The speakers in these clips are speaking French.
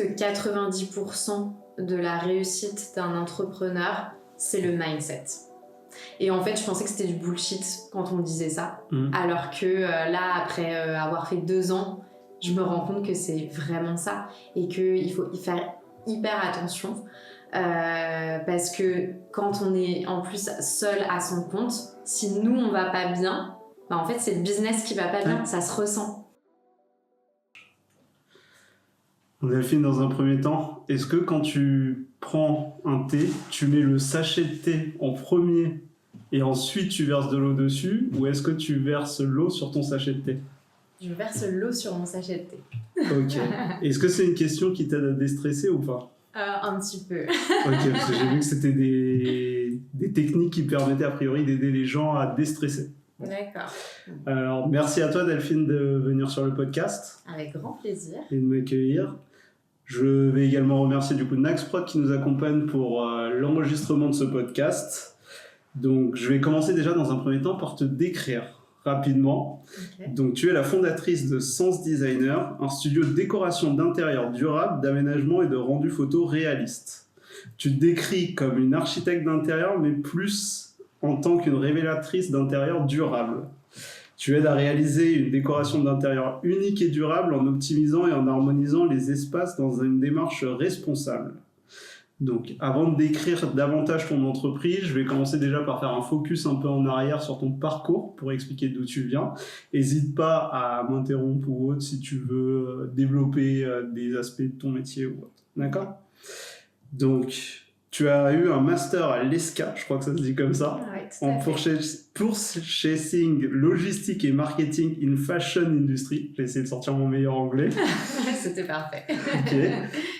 que 90% de la réussite d'un entrepreneur, c'est le mindset. Et en fait, je pensais que c'était du bullshit quand on me disait ça. Alors que là, après avoir fait 2 ans, je me rends compte que c'est vraiment ça. Et qu'il faut y faire hyper attention. Parce que quand on est en plus seul à son compte, si nous, on va pas bien, bah en fait, c'est le business qui va pas bien. Ça se ressent. Delphine, dans un premier temps, est-ce que quand tu prends un thé, tu mets le sachet de thé en premier et ensuite tu verses de l'eau dessus, ou est-ce que tu verses l'eau sur ton sachet de thé? Je verse l'eau sur mon sachet de thé. Ok. Est-ce que c'est une question qui t'aide à déstresser ou pas? Un petit peu. Ok, parce que j'ai vu que c'était des techniques qui permettaient a priori d'aider les gens à déstresser. D'accord. Alors, merci à toi Delphine de venir sur le podcast. Avec grand plaisir. Et de m'accueillir. Je vais également remercier du coup Naxprod qui nous accompagne pour l'enregistrement de ce podcast. Donc, je vais commencer déjà dans un premier temps par te décrire rapidement. Okay. Donc, tu es la fondatrice de Sense Designer, un studio de décoration d'intérieur durable, d'aménagement et de rendu photo réaliste. Tu te décris comme une architecte d'intérieur, mais plus en tant qu'une révélatrice d'intérieur durable. Tu aides à réaliser une décoration d'intérieur unique et durable en optimisant et en harmonisant les espaces dans une démarche responsable. Donc, avant de décrire davantage ton entreprise, je vais commencer déjà par faire un focus un peu en arrière sur ton parcours pour expliquer d'où tu viens. N'hésite pas à m'interrompre ou autre si tu veux développer des aspects de ton métier ou autre. D'accord ? Donc, tu as eu un master à l'ESCA, je crois que ça se dit comme ça, en purchasing, logistique et marketing in fashion industry. J'ai essayé de sortir mon meilleur anglais. C'était parfait. Okay.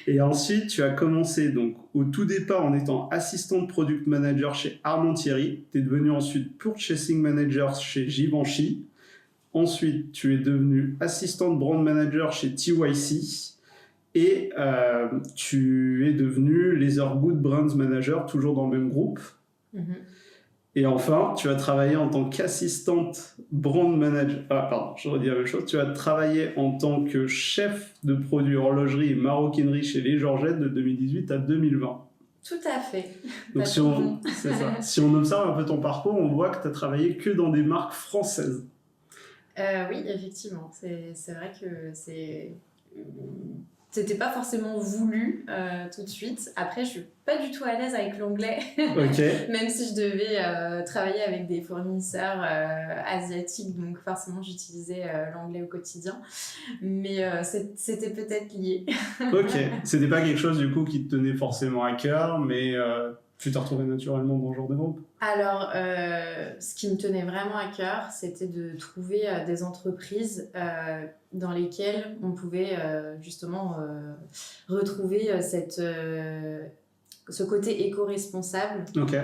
Et ensuite, tu as commencé donc au tout départ en étant assistante product manager chez Armand-Thierry. Tu es devenu ensuite purchasing manager chez Givenchy. Ensuite, tu es devenu assistante brand manager chez TYC. Et tu es devenu Leathergood Brands Manager, toujours dans le même groupe. Et enfin, tu as travaillé en tant qu'assistante brand manager. Ah, pardon, je redis la même chose. Tu as travaillé en tant que chef de produit horlogerie et maroquinerie chez Les Georgettes de 2018 à 2020. Tout à fait. Donc, c'est ça. Si on observe un peu ton parcours, on voit que tu as travaillé que dans des marques françaises. Oui, effectivement. C'est vrai que c'était pas forcément voulu tout de suite. Après, je suis pas du tout à l'aise avec l'anglais. Okay. Même si je devais travailler avec des fournisseurs asiatiques, donc forcément j'utilisais l'anglais au quotidien. Mais c'était peut-être lié. Ok. C'était pas quelque chose du coup qui te tenait forcément à cœur, mais tu t'es retrouvée naturellement dans ce genre de groupe? Alors, ce qui me tenait vraiment à cœur, c'était de trouver des entreprises dans lesquelles on pouvait justement retrouver ce côté éco-responsable. Okay.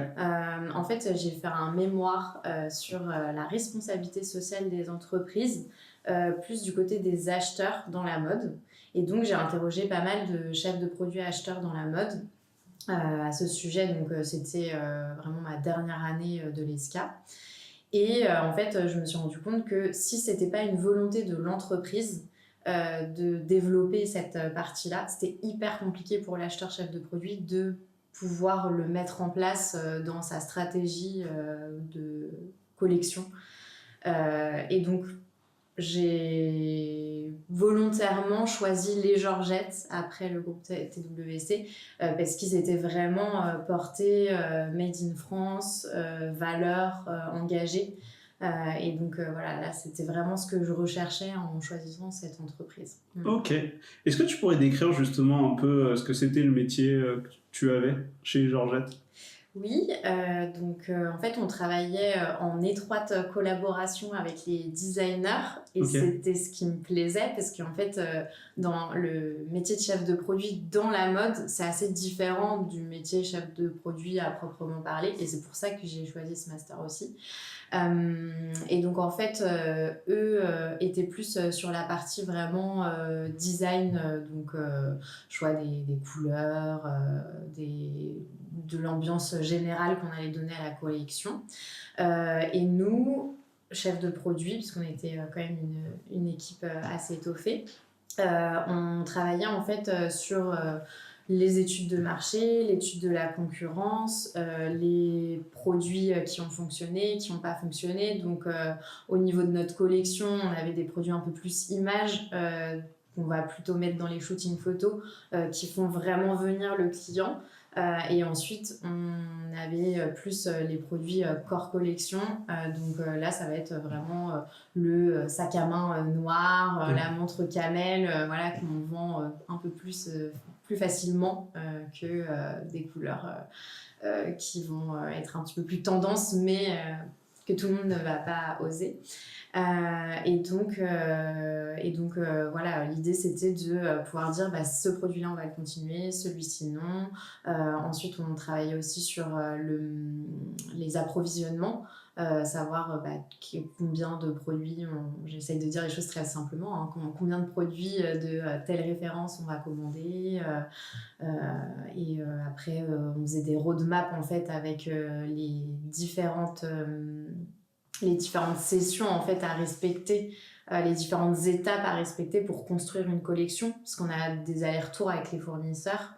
En fait, j'ai fait un mémoire sur la responsabilité sociale des entreprises, plus du côté des acheteurs dans la mode. Et donc, j'ai interrogé pas mal de chefs de produits acheteurs dans la mode à ce sujet. Donc, c'était vraiment ma dernière année de l'ESCA. Et en fait, je me suis rendu compte que si c'était pas une volonté de l'entreprise de développer cette partie-là, c'était hyper compliqué pour l'acheteur chef de produit de pouvoir le mettre en place dans sa stratégie de collection. Et donc, j'ai volontairement choisi Les Georgettes après le groupe TWC parce qu'ils étaient vraiment portés Made in France, valeurs engagées. Et donc voilà, là c'était vraiment ce que je recherchais en choisissant cette entreprise. Ok. Est-ce que tu pourrais décrire justement un peu ce que c'était le métier que tu avais chez Les Georgettes? Oui, donc en fait on travaillait en étroite collaboration avec les designers et okay. C'était ce qui me plaisait parce qu'en fait dans le métier de chef de produit dans la mode c'est assez différent du métier chef de produit à proprement parler et c'est pour ça que j'ai choisi ce master aussi. Et donc en fait eux étaient plus sur la partie vraiment design, donc choix des couleurs, de l'ambiance générale qu'on allait donner à la collection. Et nous, chefs de produit, puisqu'on était quand même une équipe assez étoffée, On travaillait en fait sur les études de marché, l'étude de la concurrence, les produits qui ont fonctionné, qui n'ont pas fonctionné. Donc, au niveau de notre collection, on avait des produits un peu plus images qu'on va plutôt mettre dans les shootings photos qui font vraiment venir le client. Et ensuite, on avait plus les produits core collection. Donc là, ça va être vraiment le sac à main noir, la montre camel, voilà, qu'on vend un peu plus facilement que des couleurs qui vont être un petit peu plus tendance, mais que tout le monde ne va pas oser. Et donc voilà, l'idée c'était de pouvoir dire ce produit-là on va le continuer, celui-ci non. Ensuite on travaillait aussi sur les approvisionnements, savoir combien de produits, j'essaye de dire les choses très simplement, hein, combien de produits de telle référence on va commander. Et après on faisait des roadmaps en fait avec les différentes sessions en fait à respecter, les différentes étapes à respecter pour construire une collection, parce qu'on a des allers-retours avec les fournisseurs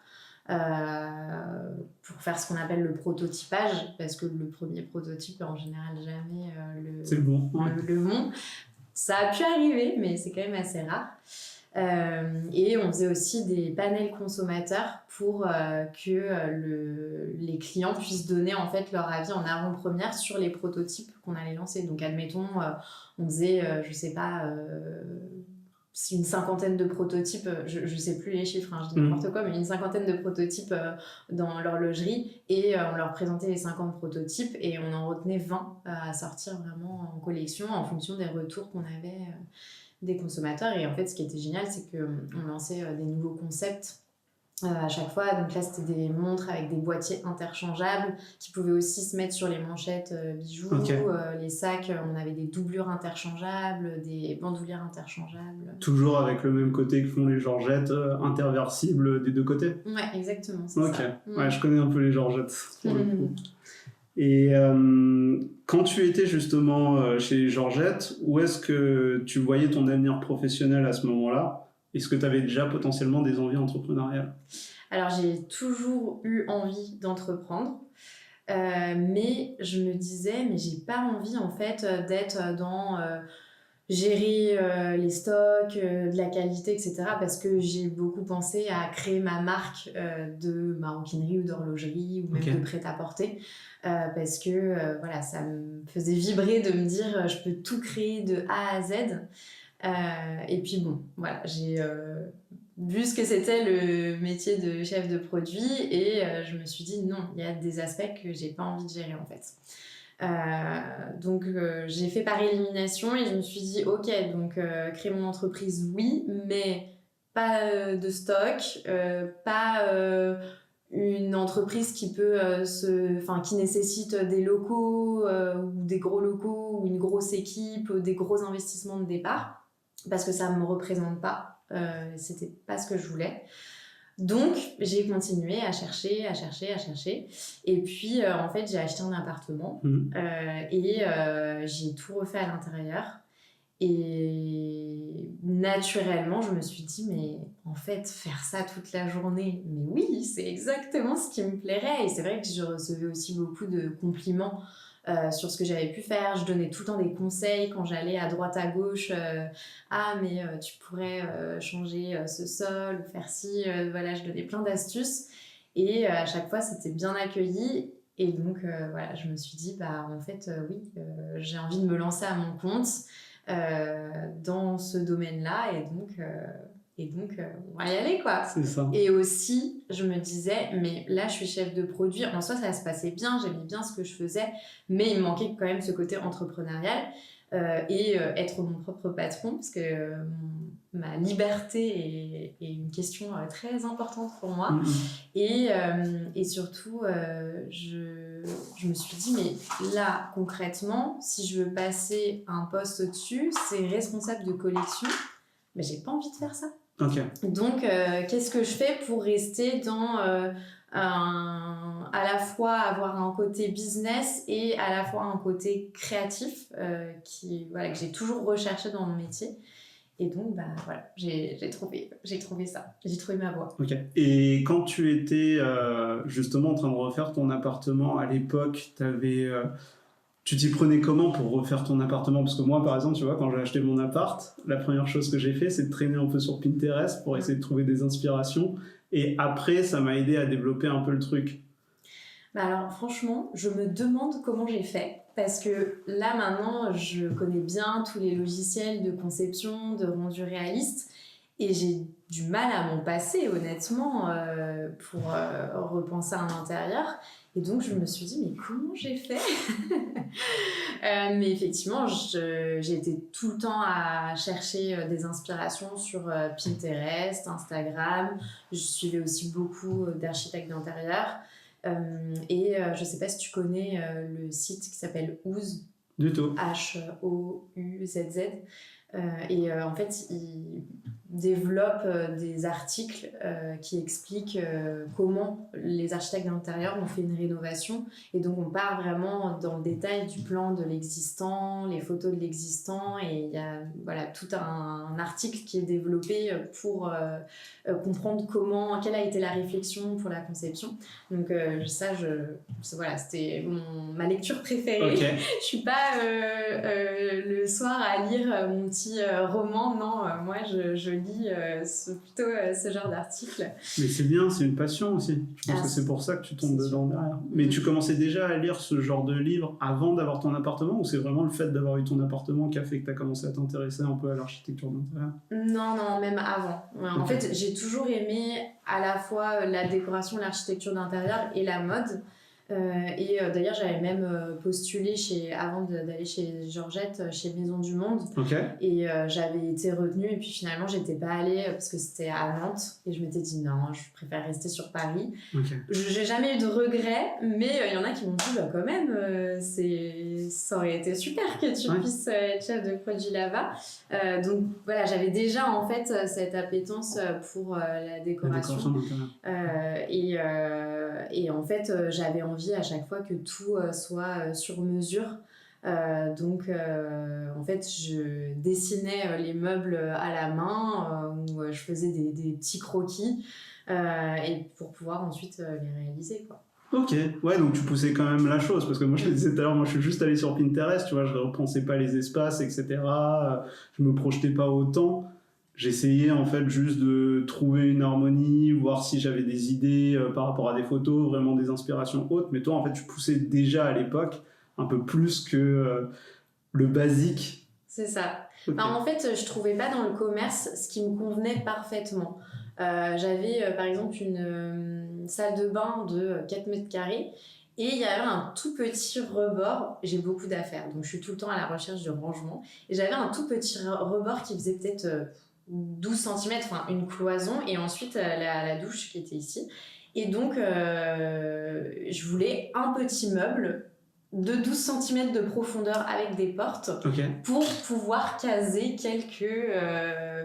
pour faire ce qu'on appelle le prototypage, parce que le premier prototype en général jamais c'est le bon. Ouais. le bon. Ça a pu arriver, mais c'est quand même assez rare. Et on faisait aussi des panels consommateurs pour que les clients puissent donner en fait leur avis en avant-première sur les prototypes qu'on allait lancer. Donc admettons, on faisait, je sais pas, une cinquantaine de prototypes, je sais plus les chiffres, hein, je dis n'importe quoi, mais une cinquantaine de prototypes dans l'horlogerie, et on leur présentait les 50 prototypes et on en retenait 20 à sortir vraiment en collection en fonction des retours qu'on avait des consommateurs. Et en fait ce qui était génial, c'est qu'on lançait des nouveaux concepts à chaque fois. Donc là c'était des montres avec des boîtiers interchangeables qui pouvaient aussi se mettre sur les manchettes bijoux. Okay. Les sacs, on avait des doublures interchangeables, des bandoulières interchangeables. Toujours avec le même côté que font les Georgette, interversibles des deux côtés. Ouais, exactement, c'est ça. Ouais, je connais un peu les Georgette pour le coup. Et quand tu étais justement chez Georgette, où est-ce que tu voyais ton avenir professionnel à ce moment-là ? Est-ce que tu avais déjà potentiellement des envies entrepreneuriales ? Alors, j'ai toujours eu envie d'entreprendre, mais je me disais, mais j'ai pas envie en fait d'être dans gérer les stocks, de la qualité, etc. Parce que j'ai beaucoup pensé à créer ma marque de maroquinerie ou d'horlogerie ou même de prêt-à-porter. Parce que voilà, ça me faisait vibrer de me dire je peux tout créer de A à Z. Et puis bon, voilà, j'ai vu ce que c'était le métier de chef de produit et je me suis dit non, il y a des aspects que j'ai pas envie de gérer en fait. Donc j'ai fait par élimination et je me suis dit ok, donc créer mon entreprise oui, mais pas de stock, pas une entreprise qui peut qui nécessite des locaux ou des gros locaux ou une grosse équipe, des gros investissements de départ, parce que ça me représente pas, c'était pas ce que je voulais. Donc j'ai continué à chercher, et puis en fait j'ai acheté un appartement et j'ai tout refait à l'intérieur. Et naturellement, je me suis dit, mais en fait, faire ça toute la journée, mais oui, c'est exactement ce qui me plairait. Et c'est vrai que je recevais aussi beaucoup de compliments sur ce que j'avais pu faire. Je donnais tout le temps des conseils quand j'allais à droite à gauche. Ah, mais tu pourrais changer ce sol ou faire ci. Voilà, je donnais plein d'astuces. Et à chaque fois, c'était bien accueilli. Et donc, voilà, je me suis dit, en fait, oui, j'ai envie de me lancer à mon compte. Dans ce domaine-là, et donc on va y aller quoi. C'est ça. Et aussi je me disais, mais là je suis chef de produit, en soi ça se passait bien, j'aimais bien ce que je faisais, mais il me manquait quand même ce côté entrepreneurial et être mon propre patron, parce que ma liberté est une question très importante pour moi. Et surtout je me suis dit, mais là concrètement, si je veux passer un poste au-dessus, c'est responsable de collection, mais j'ai pas envie de faire ça. Donc qu'est-ce que je fais pour rester dans à la fois avoir un côté business et à la fois un côté créatif que j'ai toujours recherché dans mon métier. Et donc, bah, voilà, j'ai trouvé ça. J'ai trouvé ma voie. Ok. Et quand tu étais justement en train de refaire ton appartement à l'époque, tu t'y prenais comment pour refaire ton appartement? Parce que moi, par exemple, tu vois, quand j'ai acheté mon appart, la première chose que j'ai fait, c'est de traîner un peu sur Pinterest pour essayer de trouver des inspirations. Et après, ça m'a aidé à développer un peu le truc. Bah alors franchement, je me demande comment j'ai fait parce que là maintenant, je connais bien tous les logiciels de conception, de rendu réaliste et j'ai du mal à m'en passer honnêtement pour repenser un intérieur. Et donc je me suis dit mais comment j'ai fait mais effectivement, j'ai été tout le temps à chercher des inspirations sur Pinterest, Instagram. Je suivais aussi beaucoup d'architectes d'intérieur. Je sais pas si tu connais le site qui s'appelle Houzz. Du tout. Houzz. En fait, il développe des articles qui expliquent comment les architectes d'intérieur ont fait une rénovation. Et donc, on part vraiment dans le détail du plan de l'existant, les photos de l'existant. Et il y a voilà, tout un article qui est développé pour comprendre quelle a été la réflexion pour la conception. Donc, voilà, c'était ma lecture préférée. Okay. Je suis pas le soir à lire mon petit roman, non, moi je lis plutôt ce genre d'article. Mais c'est bien, c'est une passion aussi. Je pense que c'est pour ça que tu tombes dedans derrière. Mais tu commençais déjà à lire ce genre de livre avant d'avoir ton appartement, ou c'est vraiment le fait d'avoir eu ton appartement qui a fait que tu as commencé à t'intéresser un peu à l'architecture d'intérieur? Non, même avant. Ouais, okay. En fait, j'ai toujours aimé à la fois la décoration, l'architecture d'intérieur et la mode. D'ailleurs, j'avais même postulé avant d'aller chez Georgette, chez Maison du Monde. Okay. Et j'avais été retenue. Et puis finalement, j'étais pas allée parce que c'était à Nantes. Et je m'étais dit non, je préfère rester sur Paris. Okay. J'ai jamais eu de regrets, mais il y en a qui m'ont dit bah, quand même, ça aurait été super que tu puisses être chef de produit là-bas. Donc voilà, j'avais déjà en fait cette appétence pour la décoration. Et en fait, j'avais envie à chaque fois que tout soit sur mesure. En fait, je dessinais les meubles à la main ou je faisais des petits croquis et pour pouvoir ensuite les réaliser, quoi. Ok, ouais, donc tu poussais quand même la chose, parce que moi je te disais tout à l'heure, moi je suis juste allé sur Pinterest, tu vois, je ne repensais pas les espaces, etc. Je me projetais pas autant. J'essayais en fait juste de trouver une harmonie, voir si j'avais des idées par rapport à des photos, vraiment des inspirations hautes. Mais toi, en fait, tu poussais déjà à l'époque un peu plus que le basique. C'est ça. Okay. En fait, je trouvais pas dans le commerce ce qui me convenait parfaitement. J'avais par exemple une salle de bain de 4 mètres carrés. Et il y avait un tout petit rebord. J'ai beaucoup d'affaires, donc je suis tout le temps à la recherche de rangement. Et j'avais un tout petit rebord qui faisait peut-être 12 cm, enfin une cloison, et ensuite la douche qui était ici. Et donc, je voulais un petit meuble de 12 cm de profondeur avec des portes pour pouvoir caser quelques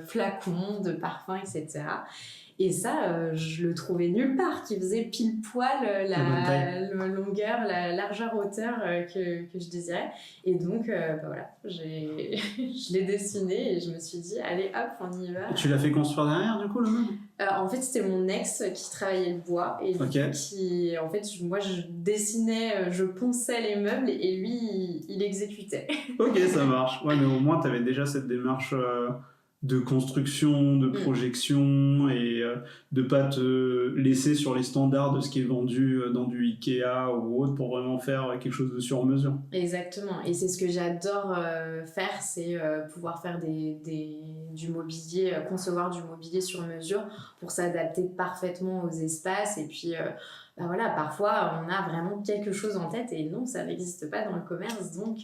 flacons de parfum, etc. Et ça, je le trouvais nulle part, qui faisait pile poil la longueur, la largeur, hauteur que je désirais. Et donc, voilà, je l'ai dessiné et je me suis dit, allez hop, on y va. Et tu l'as fait construire derrière, du coup, le meuble? En fait, c'était mon ex qui travaillait le bois et qui, en fait, moi, je dessinais, je ponçais les meubles et lui, il exécutait. Ok, ça marche. Ouais, mais au moins, tu avais déjà cette démarche de construction, de projection et de pas te laisser sur les standards de ce qui est vendu dans du Ikea ou autre pour vraiment faire quelque chose de sur mesure. Exactement, et c'est ce que j'adore faire, c'est pouvoir faire du mobilier, concevoir du mobilier sur mesure pour s'adapter parfaitement aux espaces et puis voilà, parfois on a vraiment quelque chose en tête et non, ça n'existe pas dans le commerce, donc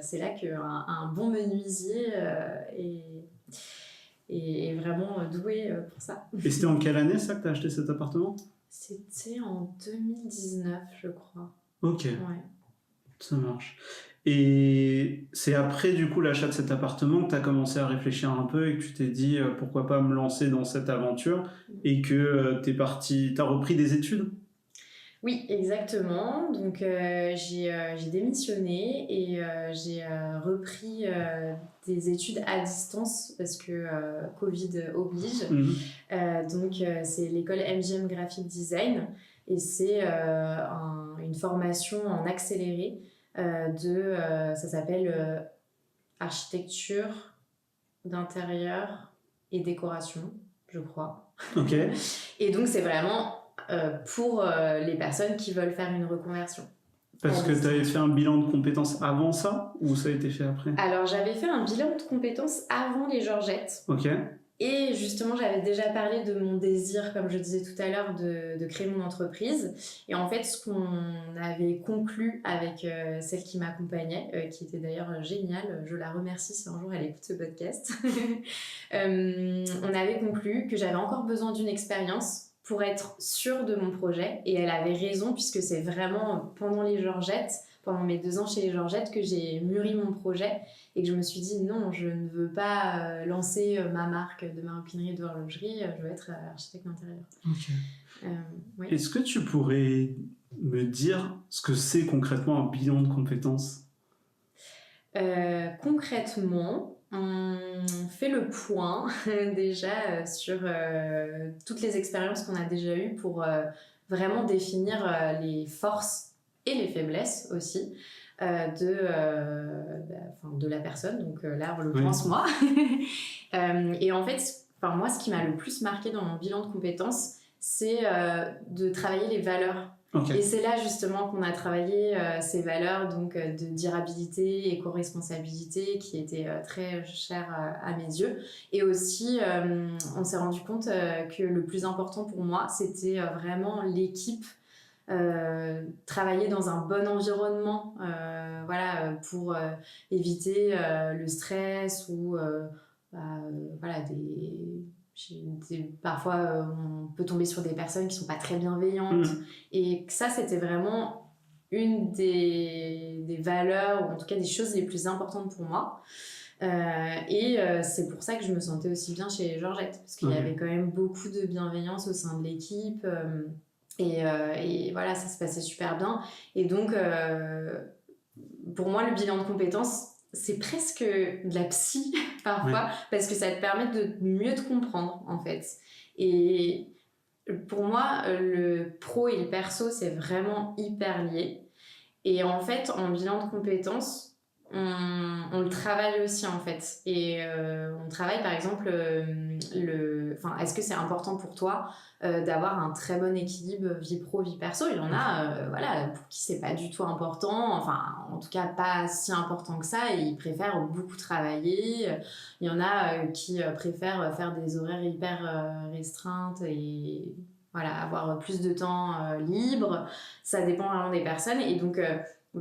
c'est là qu'un bon menuisier est vraiment doué pour ça. Et c'était en quelle année ça que tu as acheté cet appartement? C'était en 2019, je crois. Ok, ouais. Ça marche. Et c'est après du coup l'achat de cet appartement que tu as commencé à réfléchir un peu et que tu t'es dit pourquoi pas me lancer dans cette aventure et que tu as repris des études? Oui, exactement. Donc, j'ai démissionné et j'ai repris des études à distance parce que Covid oblige. C'est l'école MGM Graphic Design et c'est une formation en accéléré ça s'appelle architecture d'intérieur et décoration, je crois. Ok. Et donc, c'est vraiment pour les personnes qui veulent faire une reconversion. Parce que tu avais fait un bilan de compétences avant ça ou ça a été fait après? Alors, j'avais fait un bilan de compétences avant les Georgettes. Ok. Et justement, j'avais déjà parlé de mon désir, comme je disais tout à l'heure, de créer mon entreprise. Et en fait, ce qu'on avait conclu avec celle qui m'accompagnait, qui était d'ailleurs géniale, je la remercie si un jour elle écoute ce podcast, on avait conclu que j'avais encore besoin d'une expérience pour être sûre de mon projet. Et elle avait raison, puisque c'est vraiment pendant les Georgettes, pendant mes 2 ans chez les Georgettes, que j'ai mûri mon projet et que je me suis dit non, je ne veux pas lancer ma marque de maroquinerie et d'horlogerie, je veux être architecte d'intérieur. Ok. Oui. Est-ce que tu pourrais me dire ce que c'est concrètement un bilan de compétences? Concrètement, on fait le point déjà sur toutes les expériences qu'on a déjà eues pour vraiment définir les forces et les faiblesses aussi de la personne, donc là en l'occurrence moi. Et en fait, moi ce qui m'a le plus marqué dans mon bilan de compétences, c'est de travailler les valeurs. Okay. Et c'est là justement qu'on a travaillé ces valeurs donc, de durabilité, éco-responsabilité qui étaient très chères à mes yeux. Et aussi, on s'est rendu compte que le plus important pour moi, c'était vraiment l'équipe. Travailler dans un bon environnement pour éviter le stress ou parfois on peut tomber sur des personnes qui sont pas très bienveillantes et ça c'était vraiment une des valeurs ou en tout cas des choses les plus importantes pour moi c'est pour ça que je me sentais aussi bien chez Georgette parce qu'il y avait quand même beaucoup de bienveillance au sein de l'équipe et voilà, ça se passait super bien. Et donc, pour moi, le bilan de compétences, c'est presque de la psy parfois, parce que ça te permet de mieux te comprendre, en fait. Et pour moi, le pro et le perso, c'est vraiment hyper lié. Et en fait, en bilan de compétences, on le travaille aussi en fait et on travaille par exemple est-ce que c'est important pour toi d'avoir un très bon équilibre vie pro vie perso. Il y en a pour qui c'est pas du tout important, enfin en tout cas pas si important que ça et ils préfèrent beaucoup travailler. Il y en a qui préfèrent faire des horaires hyper restreintes et voilà, avoir plus de temps libre. Ça dépend vraiment des personnes et donc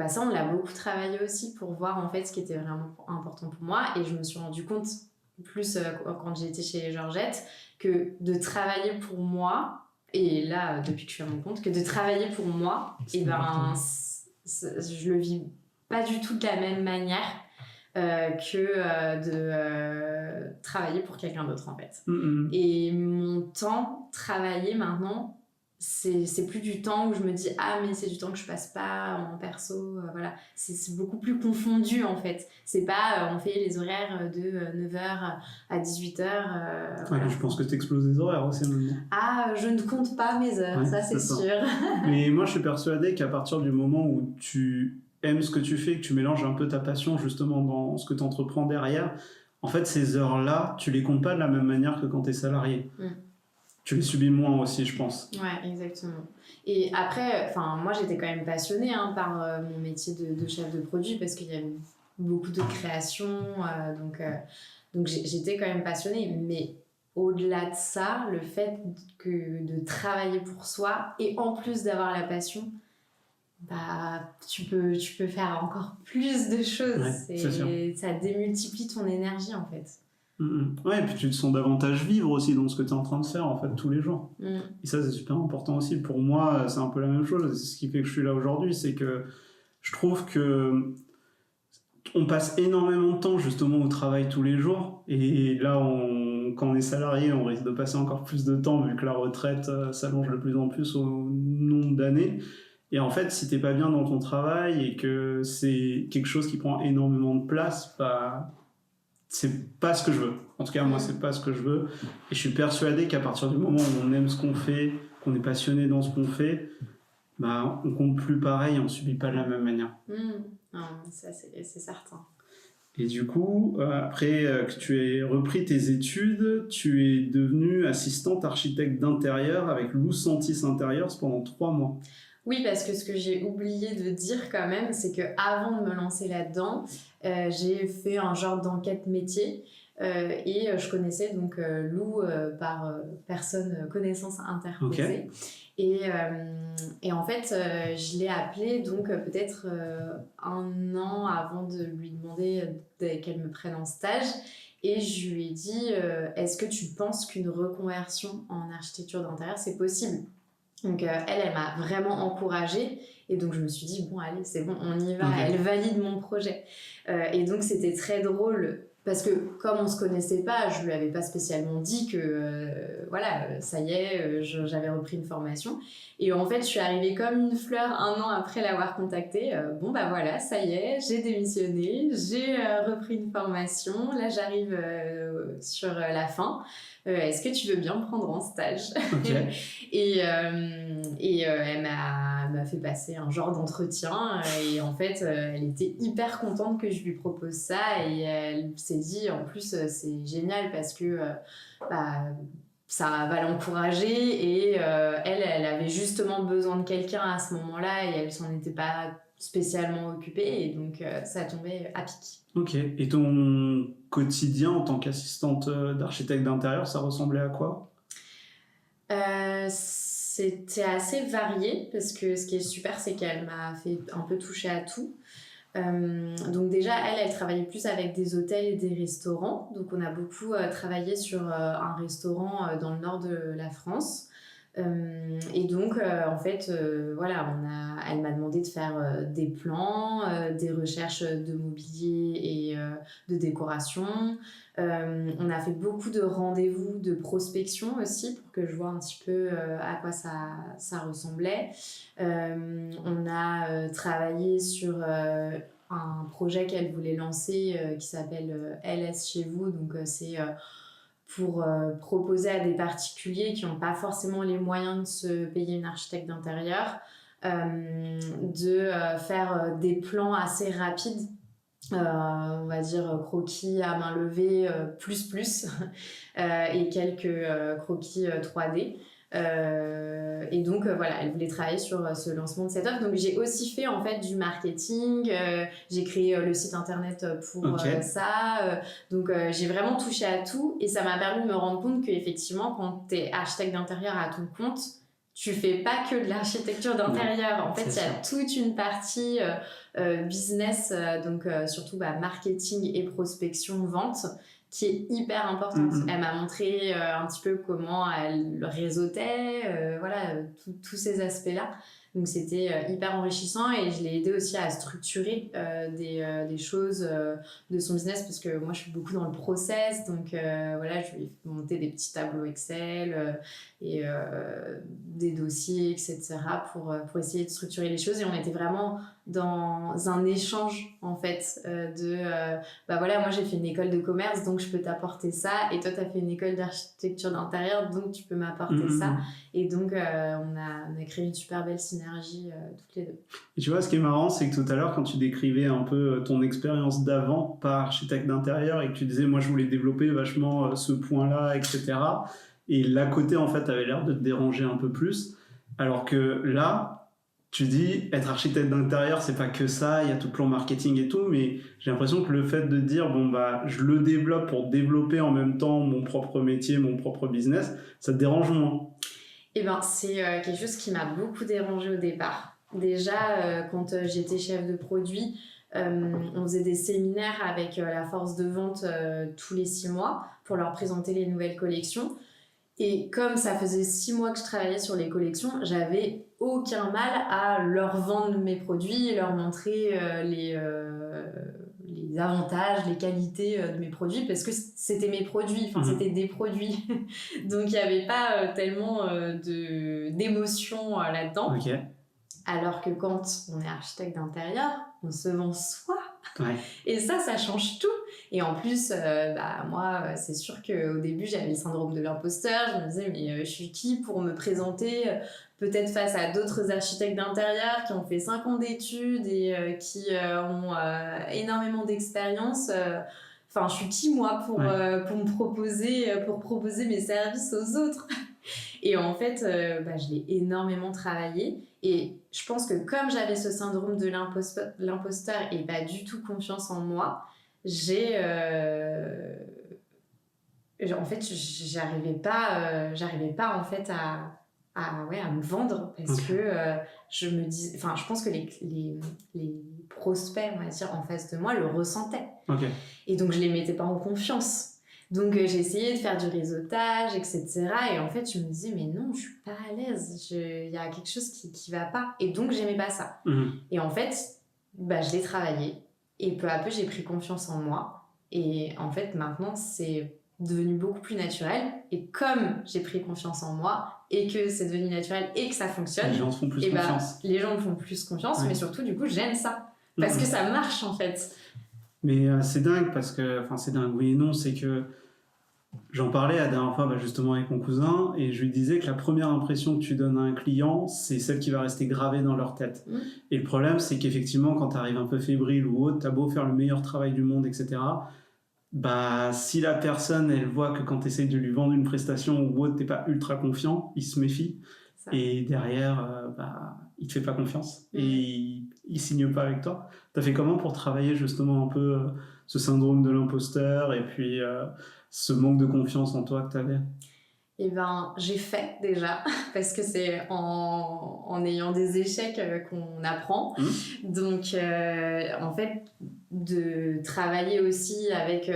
ça on l'a beaucoup travaillé aussi pour voir en fait ce qui était vraiment important pour moi et je me suis rendu compte plus quand j'ai été chez les Georgettes que de travailler pour moi et là depuis que je suis à mon compte que de travailler pour moi je le vis pas du tout de la même manière que de travailler pour quelqu'un d'autre en fait. Et mon temps travaillé maintenant c'est plus du temps où je me dis ah mais c'est du temps que je passe pas en perso voilà c'est beaucoup plus confondu en fait c'est pas on fait les horaires de 9h à 18h voilà. Je pense que t'exploses les horaires aussi maintenant. Je ne compte pas mes heures ça c'est sûr. Mais moi je suis persuadée qu'à partir du moment où tu aimes ce que tu fais, que tu mélanges un peu ta passion justement dans ce que tu entreprends derrière, en fait ces heures là tu les comptes pas de la même manière que quand t'es salarié. Tu les subis moins aussi, je pense. Ouais, exactement. Et après, moi, j'étais quand même passionnée par mon métier de chef de produit parce qu'il y avait beaucoup de création. Donc j'étais quand même passionnée. Mais au-delà de ça, le fait de travailler pour soi et en plus d'avoir la passion, tu peux faire encore plus de choses. Ouais, ça démultiplie ton énergie, en fait. Ouais, et puis tu te sens davantage vivre aussi dans ce que tu es en train de faire en fait tous les jours. Et ça c'est super important aussi. Pour moi c'est un peu la même chose, c'est ce qui fait que je suis là aujourd'hui, c'est que je trouve que on passe énormément de temps justement au travail tous les jours. Et là, quand on est salarié, on risque de passer encore plus de temps vu que la retraite s'allonge de plus en plus au nombre d'années. Et en fait, si t'es pas bien dans ton travail et que c'est quelque chose qui prend énormément de place, bah, c'est pas ce que je veux. En tout cas, moi, c'est pas ce que je veux. Et je suis persuadé qu'à partir du moment où on aime ce qu'on fait, qu'on est passionné dans ce qu'on fait, bah, on compte plus pareil, on subit pas de la même manière. Non, ça, c'est certain. Et du coup, après que tu aies repris tes études, tu es devenue assistante architecte d'intérieur avec Loussentis Interiors pendant 3 mois. Oui, parce que ce que j'ai oublié de dire quand même, c'est qu'avant de me lancer là-dedans, j'ai fait un genre d'enquête métier et je connaissais donc Lou par personne connaissance interposée. Okay. Et en fait, je l'ai appelée donc peut-être 1 an avant de lui demander qu'elle me prenne en stage. Et je lui ai dit, est-ce que tu penses qu'une reconversion en architecture d'intérieur, c'est possible ? Donc elle m'a vraiment encouragée et donc je me suis dit bon allez c'est bon on y va, elle valide mon projet et donc c'était très drôle parce que comme on se connaissait pas, je lui avais pas spécialement dit que voilà ça y est j'avais repris une formation et en fait je suis arrivée comme une fleur 1 an après l'avoir contactée, bon bah voilà ça y est j'ai démissionné, j'ai repris une formation, là j'arrive sur la fin. Est-ce que tu veux bien me prendre en stage? Okay. Et elle m'a fait passer un genre d'entretien et en fait elle était hyper contente que je lui propose ça et elle s'est dit en plus c'est génial parce que ça va l'encourager et elle avait justement besoin de quelqu'un à ce moment-là et elle s'en était pas spécialement occupée et donc ça tombait à pic. Ok, et ton quotidien en tant qu'assistante d'architecte d'intérieur, ça ressemblait à quoi ? C'était assez varié parce que ce qui est super c'est qu'elle m'a fait un peu toucher à tout. Donc déjà elle travaillait plus avec des hôtels et des restaurants, donc on a beaucoup travaillé sur un restaurant dans le nord de la France. Et donc en fait voilà elle m'a demandé de faire des plans, des recherches de mobilier et de décoration. On a fait beaucoup de rendez-vous de prospection aussi pour que je vois un petit peu à quoi ça ressemblait. On a travaillé sur un projet qu'elle voulait lancer qui s'appelle LS chez vous, donc c'est pour proposer à des particuliers qui n'ont pas forcément les moyens de se payer une architecte d'intérieur de faire des plans assez rapides, on va dire croquis à main levée plus et quelques croquis 3D. Et donc voilà, elle voulait travailler sur ce lancement de cette offre. Donc j'ai aussi fait en fait du marketing, j'ai créé le site internet pour ça. Donc j'ai vraiment touché à tout et ça m'a permis de me rendre compte qu'effectivement quand tu es architecte d'intérieur à ton compte, tu fais pas que de l'architecture d'intérieur. En fait, il y a toute une partie business, donc surtout marketing et prospection, vente, qui est hyper importante. Elle m'a montré un petit peu comment elle réseautait, voilà, tous ces aspects-là. Donc c'était hyper enrichissant et je l'ai aidé aussi à structurer des choses de son business parce que moi je suis beaucoup dans le process, donc voilà, je lui ai monté des petits tableaux Excel et des dossiers, etc. pour essayer de structurer les choses et on était vraiment dans un échange en fait voilà, moi j'ai fait une école de commerce donc je peux t'apporter ça et toi t'as fait une école d'architecture d'intérieur donc tu peux m'apporter ça et donc on a créé une super belle synergie toutes les deux. Et tu vois ce qui est marrant c'est que tout à l'heure quand tu décrivais un peu ton expérience d'avant par architecte d'intérieur et que tu disais moi je voulais développer vachement ce point là etc. Et l'à côté en fait avait l'air de te déranger un peu plus alors que là tu dis, être architecte d'intérieur, c'est pas que ça, il y a tout le plan marketing et tout, mais j'ai l'impression que le fait de dire, je le développe pour développer en même temps mon propre métier, mon propre business, ça te dérange moins. Eh ben, c'est quelque chose qui m'a beaucoup dérangée au départ. Déjà, quand j'étais chef de produit, on faisait des séminaires avec la force de vente tous les 6 mois pour leur présenter les nouvelles collections. Et comme ça faisait 6 mois que je travaillais sur les collections, j'avais aucun mal à leur vendre mes produits, leur montrer les les avantages, les qualités de mes produits, parce que c'était mes produits, c'était des produits. Donc il n'y avait pas tellement d'émotion là-dedans. Ok. Alors que quand on est architecte d'intérieur, on se vend soi. Ouais. Et ça change tout. Et en plus, moi, c'est sûr qu'au début, j'avais le syndrome de l'imposteur. Je me disais, mais je suis qui pour me présenter peut-être face à d'autres architectes d'intérieur qui ont fait 5 ans d'études et qui ont énormément d'expérience. Enfin, je suis qui, moi, pour me proposer mes services aux autres. Et en fait, je l'ai énormément travaillé. Et je pense que comme j'avais ce syndrome de l'imposteur et pas du tout confiance en moi, en fait, j'arrivais pas en fait à me vendre parce que je me dis, enfin, je pense que les prospects, on va dire, en face de moi le ressentaient. Okay. Et donc je les mettais pas en confiance. Donc j'ai essayé de faire du réseautage, etc. Et en fait, je me disais, mais non, je suis pas à l'aise. Il y a quelque chose qui va pas. Et donc, j'aimais pas ça. Et en fait, je l'ai travaillé. Et peu à peu, j'ai pris confiance en moi. Et en fait, maintenant, c'est devenu beaucoup plus naturel. Et comme j'ai pris confiance en moi et que c'est devenu naturel et que ça fonctionne, les gens te font plus confiance. Les gens me font plus confiance, mais surtout, du coup, j'aime ça. Parce que ça marche, en fait. Mais c'est dingue parce que, enfin c'est dingue, oui et non, c'est que j'en parlais la dernière fois justement avec mon cousin et je lui disais que la première impression que tu donnes à un client, c'est celle qui va rester gravée dans leur tête. Et le problème, c'est qu'effectivement, quand tu arrives un peu fébrile ou autre, t'as beau faire le meilleur travail du monde, etc., si la personne, elle voit que quand tu essayes de lui vendre une prestation ou autre, t'es pas ultra confiant, il se méfie. Ça. Et derrière, il te fait pas confiance et il signe pas avec toi. T'as fait comment pour travailler justement un peu ce syndrome de l'imposteur et puis ce manque de confiance en toi que t'avais? Eh ben, j'ai fait déjà, parce que c'est en ayant des échecs qu'on apprend. Donc, en fait, de travailler aussi avec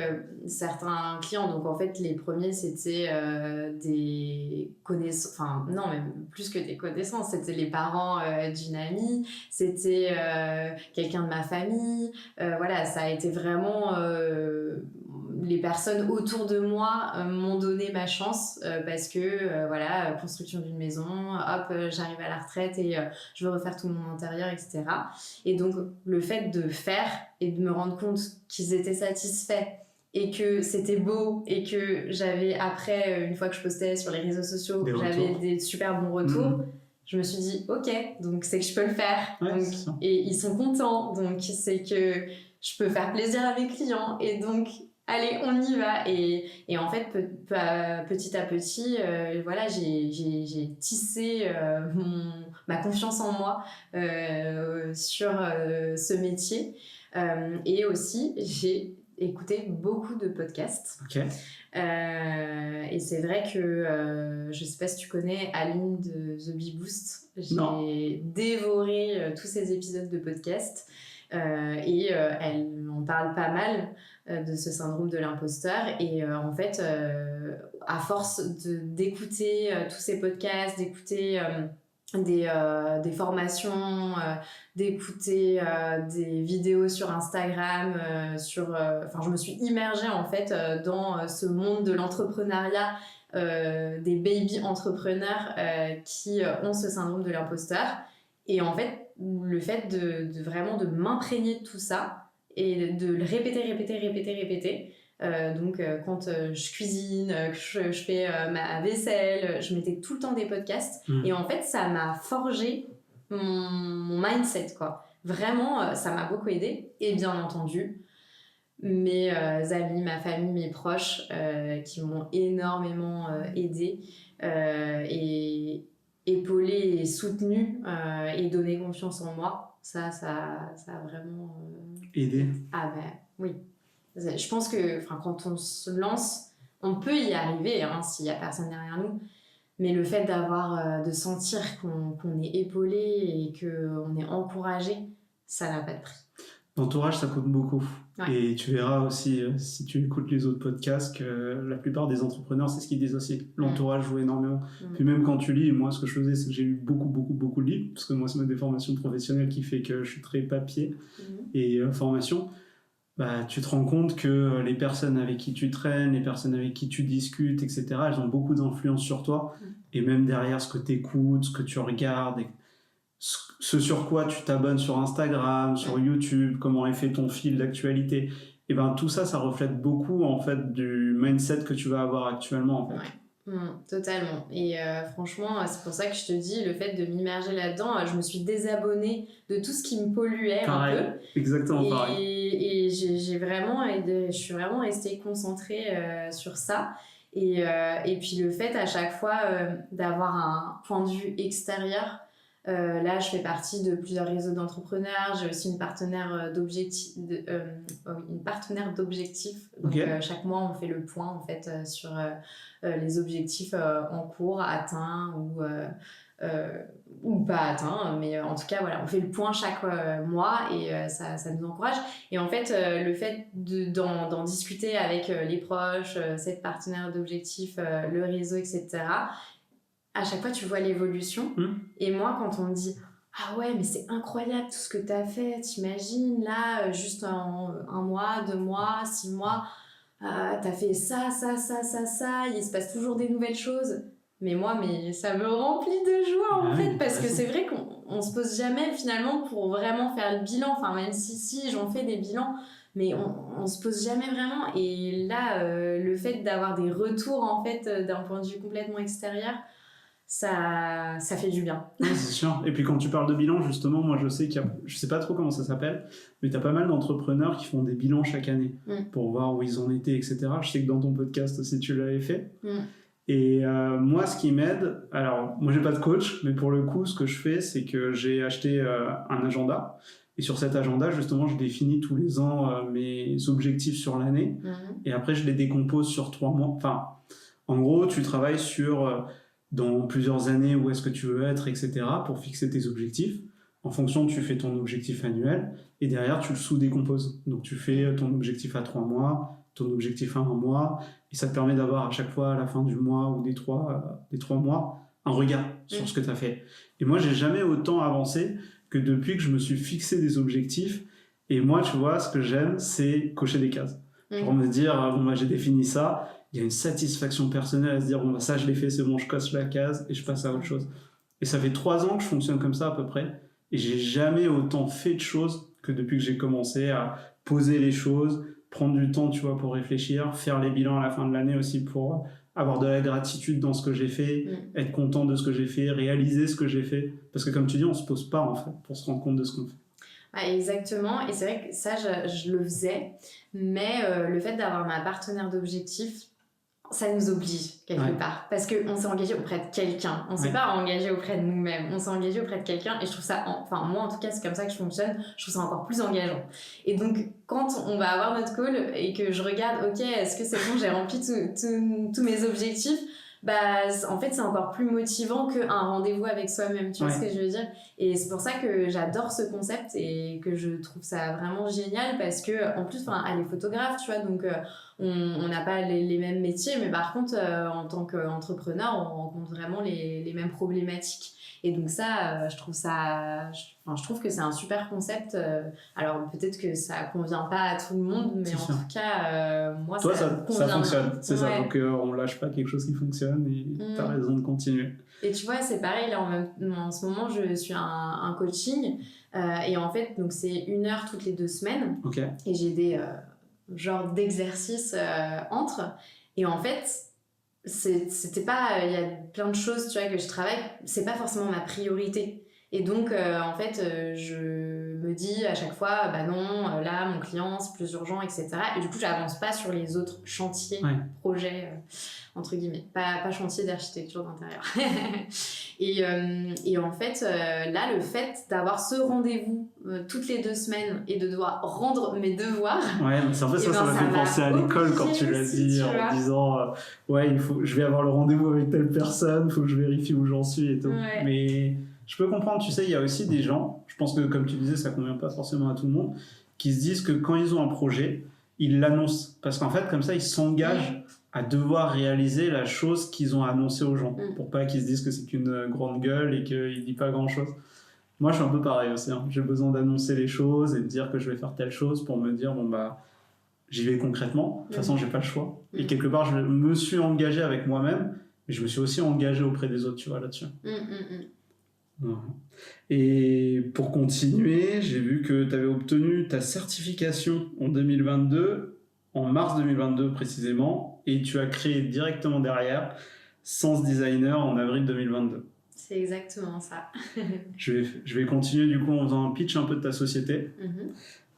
certains clients. Donc, en fait, les premiers, c'était des connaissances, enfin, non, même plus que des connaissances. C'était les parents d'une amie, c'était quelqu'un de ma famille. Voilà, ça a été vraiment... les personnes autour de moi m'ont donné ma chance parce que construction d'une maison, hop, j'arrive à la retraite et je veux refaire tout mon intérieur, etc. Et donc le fait de faire et de me rendre compte qu'ils étaient satisfaits et que c'était beau et que j'avais après, une fois que je postais sur les réseaux sociaux, j'avais des super bons retours. Je me suis dit, ok, donc c'est que je peux le faire. Et ils sont contents, donc c'est que je peux faire plaisir à mes clients. Et donc, allez, on y va. Et en fait, petit à petit, j'ai tissé ma confiance en moi sur ce métier. Et aussi, j'ai écouté beaucoup de podcasts. Okay. Et c'est vrai que je sais pas si tu connais Aline de The Bee Boost. J'ai dévoré tous ces épisodes de podcast et elle en parle pas mal de ce syndrome de l'imposteur. Et en fait, à force d'écouter tous ces podcasts, d'écouter des formations, d'écouter des vidéos sur Instagram, je me suis immergée en fait dans ce monde de l'entrepreneuriat, des baby entrepreneurs qui ont ce syndrome de l'imposteur. Et en fait, le fait de vraiment de m'imprégner de tout ça et de le répéter. Donc quand je cuisine, que je fais ma vaisselle, je mettais tout le temps des podcasts. Et en fait, ça m'a forgé mon mindset, quoi. Vraiment, ça m'a beaucoup aidé. Et bien entendu, mes amis, ma famille, mes proches qui m'ont énormément aidé et épaulé et soutenu et donné confiance en moi. Ça a vraiment aidé. Ah ben oui. Je pense que quand on se lance, on peut y arriver s'il n'y a personne derrière nous. Mais le fait de sentir qu'on est épaulé et qu'on est encouragé, ça n'a pas de prix. L'entourage, ça compte beaucoup. Ouais. Et tu verras aussi, si tu écoutes les autres podcasts, que la plupart des entrepreneurs, c'est ce qu'ils disent aussi. L'entourage joue énormément. Puis même quand tu lis, moi, ce que je faisais, c'est que j'ai lu beaucoup de livres, parce que moi, c'est ma déformation professionnelle qui fait que je suis très papier et formation. bah, tu te rends compte que les personnes avec qui tu traînes, les personnes avec qui tu discutes, etc., elles ont beaucoup d'influence sur toi. Et même derrière ce que tu écoutes, ce que tu regardes, ce sur quoi tu t'abonnes sur Instagram, sur YouTube, comment est fait ton fil d'actualité, et ben tout ça, ça reflète beaucoup en fait du mindset que tu vas avoir actuellement en fait. Totalement. Et franchement, c'est pour ça que je te dis, le fait de m'immerger là-dedans, je me suis désabonnée de tout ce qui me polluait Pareil, un peu. exactement pareil. Et je suis vraiment restée concentrée sur ça. Et puis le fait à chaque fois d'avoir un point de vue extérieur. Là, je fais partie de plusieurs réseaux d'entrepreneurs. J'ai aussi une partenaire d'objectifs. Donc, chaque mois, on fait le point en fait sur les objectifs en cours, atteints ou pas atteints. Mais en tout cas, voilà, on fait le point chaque mois et ça nous encourage. Et en fait, le fait d'en discuter avec les proches, cette partenaire d'objectifs, le réseau, etc., à chaque fois, tu vois l'évolution. Et moi, quand on me dit « Ah ouais, mais c'est incroyable tout ce que tu as fait, t'imagines, là, juste en 1 mois, 2 mois, 6 mois, t'as fait ça, il se passe toujours des nouvelles choses. » Mais ça me remplit de joie, en fait, parce que c'est vrai qu'on se pose jamais, finalement, pour vraiment faire le bilan. Enfin, même si j'en fais des bilans, mais on se pose jamais vraiment. Et là, le fait d'avoir des retours, en fait, d'un point de vue complètement extérieur, ça fait du bien. Oui, c'est sûr. Et puis quand tu parles de bilan, justement, moi je sais je sais pas trop comment ça s'appelle, mais tu as pas mal d'entrepreneurs qui font des bilans chaque année pour voir où ils en étaient, etc. Je sais que dans ton podcast aussi tu l'avais fait. Et moi, ce qui m'aide, alors moi j'ai pas de coach, mais pour le coup, ce que je fais, c'est que j'ai acheté un agenda. Et sur cet agenda, justement, je définis tous les ans mes objectifs sur l'année. Et après, je les décompose sur 3 mois. Enfin, en gros, tu travailles sur dans plusieurs années où est-ce que tu veux être, etc. pour fixer tes objectifs. En fonction, tu fais ton objectif annuel et derrière, tu le sous-décomposes. Donc, tu fais ton objectif à 3 mois, ton objectif à 1 mois et ça te permet d'avoir à chaque fois, à la fin du mois ou des 3 mois, un regard sur ce que tu as fait. Et moi, j'ai jamais autant avancé que depuis que je me suis fixé des objectifs. Et moi, tu vois, ce que j'aime, c'est cocher des cases. Genre me dire, bon, bah, j'ai défini ça. Il y a une satisfaction personnelle à se dire, bon, bah, ça, je l'ai fait, c'est bon, je coche la case et je passe à autre chose. Et ça fait 3 ans que je fonctionne comme ça à peu près. Et j'ai jamais autant fait de choses que depuis que j'ai commencé à poser les choses, prendre du temps, tu vois, pour réfléchir, faire les bilans à la fin de l'année aussi pour avoir de la gratitude dans ce que j'ai fait, être content de ce que j'ai fait, réaliser ce que j'ai fait. Parce que comme tu dis, on se pose pas en fait pour se rendre compte de ce qu'on fait. Ah, exactement, et c'est vrai que ça, je le faisais, mais le fait d'avoir ma partenaire d'objectif, ça nous oblige quelque part, parce qu'on s'est engagé auprès de quelqu'un, on s'est pas engagé auprès de nous-mêmes, on s'est engagé auprès de quelqu'un, et je trouve ça, enfin moi en tout cas c'est comme ça que je fonctionne, je trouve ça encore plus engageant. Et donc quand on va avoir notre call et que je regarde, ok, est-ce que c'est bon, j'ai rempli tous mes objectifs, bah en fait c'est encore plus motivant qu'un rendez-vous avec soi-même, tu vois ce que je veux dire. Et c'est pour ça que j'adore ce concept et que je trouve ça vraiment génial, parce que en plus elle est photographe, tu vois, donc on n'a pas les mêmes métiers, mais par contre en tant qu'entrepreneur on rencontre vraiment les mêmes problématiques. Et donc ça, je trouve que c'est un super concept. Alors peut-être que ça convient pas à tout le monde, mais en tout cas, moi, toi, ça fonctionne. C'est ça, donc on lâche pas quelque chose qui fonctionne et t'as raison de continuer. Et tu vois, c'est pareil, là, en ce moment, je suis un coaching, et en fait, donc c'est 1 heure toutes les 2 semaines. Et j'ai des genres d'exercices entre. Et en fait, c'était pas, il y a plein de choses, tu vois, que je travaille, c'est pas forcément ma priorité. Et donc en fait je me dis à chaque fois bah non, là mon client c'est plus urgent, etc. Et du coup j'avance pas sur les autres chantiers, projets entre guillemets, pas chantier d'architecture d'intérieur. Et en fait là le fait d'avoir ce rendez-vous toutes les 2 semaines et de devoir rendre mes devoirs, mais en fait ça m'a fait penser à l'école quand tu l'as dit, en disant je vais avoir le rendez-vous avec telle personne, faut que je vérifie où j'en suis et tout. Mais je peux comprendre, tu sais, il y a aussi des gens, je pense que comme tu disais, ça convient pas forcément à tout le monde, qui se disent que quand ils ont un projet, ils l'annoncent. Parce qu'en fait, comme ça, ils s'engagent à devoir réaliser la chose qu'ils ont annoncée aux gens, pour pas qu'ils se disent que c'est qu'une grande gueule et qu'ils disent pas grand-chose. Moi, je suis un peu pareil aussi. Hein. J'ai besoin d'annoncer les choses et de dire que je vais faire telle chose pour me dire, bon, bah, j'y vais concrètement. De toute façon, j'ai pas le choix. Et quelque part, je me suis engagé avec moi-même, mais je me suis aussi engagé auprès des autres, tu vois, là-dessus. Ouais. Et pour continuer, j'ai vu que tu avais obtenu ta certification en 2022, en mars 2022 précisément, et tu as créé directement derrière Sense Designer en avril 2022. C'est exactement ça. Je vais continuer du coup en faisant un pitch un peu de ta société.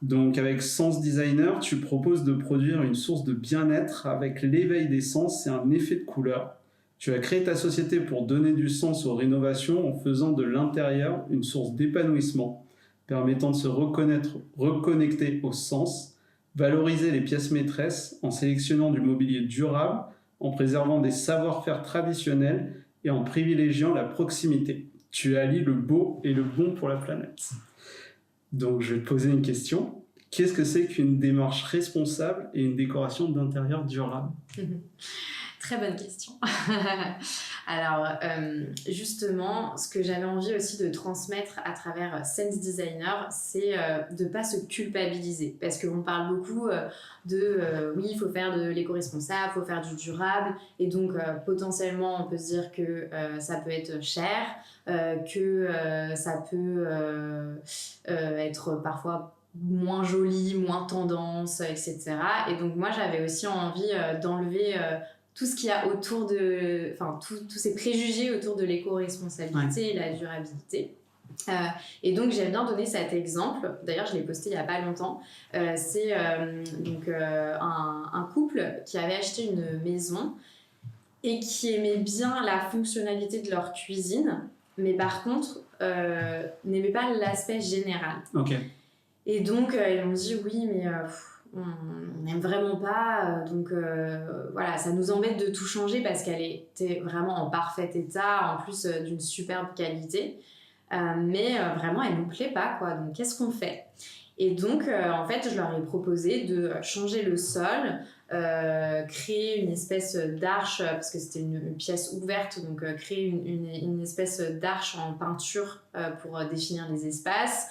Donc avec Sense Designer, tu proposes de produire une source de bien-être avec l'éveil des sens et un effet de couleur. Tu as créé ta société pour donner du sens aux rénovations en faisant de l'intérieur une source d'épanouissement, permettant de se reconnecter au sens, valoriser les pièces maîtresses en sélectionnant du mobilier durable, en préservant des savoir-faire traditionnels et en privilégiant la proximité. Tu allies le beau et le bon pour la planète. Donc je vais te poser une question. Qu'est-ce que c'est qu'une démarche responsable et une décoration d'intérieur durable ? Très bonne question. Alors, justement, ce que j'avais envie aussi de transmettre à travers Sense Designer, c'est de ne pas se culpabiliser. Parce qu'on parle beaucoup oui, il faut faire de l'éco-responsable, il faut faire du durable. Et donc, potentiellement, on peut se dire que ça peut être cher, que ça peut être parfois moins joli, moins tendance, etc. Et donc, moi, j'avais aussi envie d'enlever... tout ce qu'il y a autour de... Enfin, tous ces préjugés autour de l'éco-responsabilité et la durabilité. Et donc, j'aime bien donner cet exemple. D'ailleurs, je l'ai posté il n'y a pas longtemps. C'est un couple qui avait acheté une maison et qui aimait bien la fonctionnalité de leur cuisine, mais par contre, n'aimait pas l'aspect général. Ok. Et donc, ils m'ont dit, oui, mais... on n'aime vraiment pas, donc voilà, ça nous embête de tout changer parce qu'elle était vraiment en parfait état, en plus d'une superbe qualité, mais vraiment elle nous plaît pas, quoi. Donc qu'est-ce qu'on fait ? Et donc en fait je leur ai proposé de changer le sol, créer une espèce d'arche, parce que c'était une pièce ouverte, donc créer une espèce d'arche en peinture pour définir les espaces.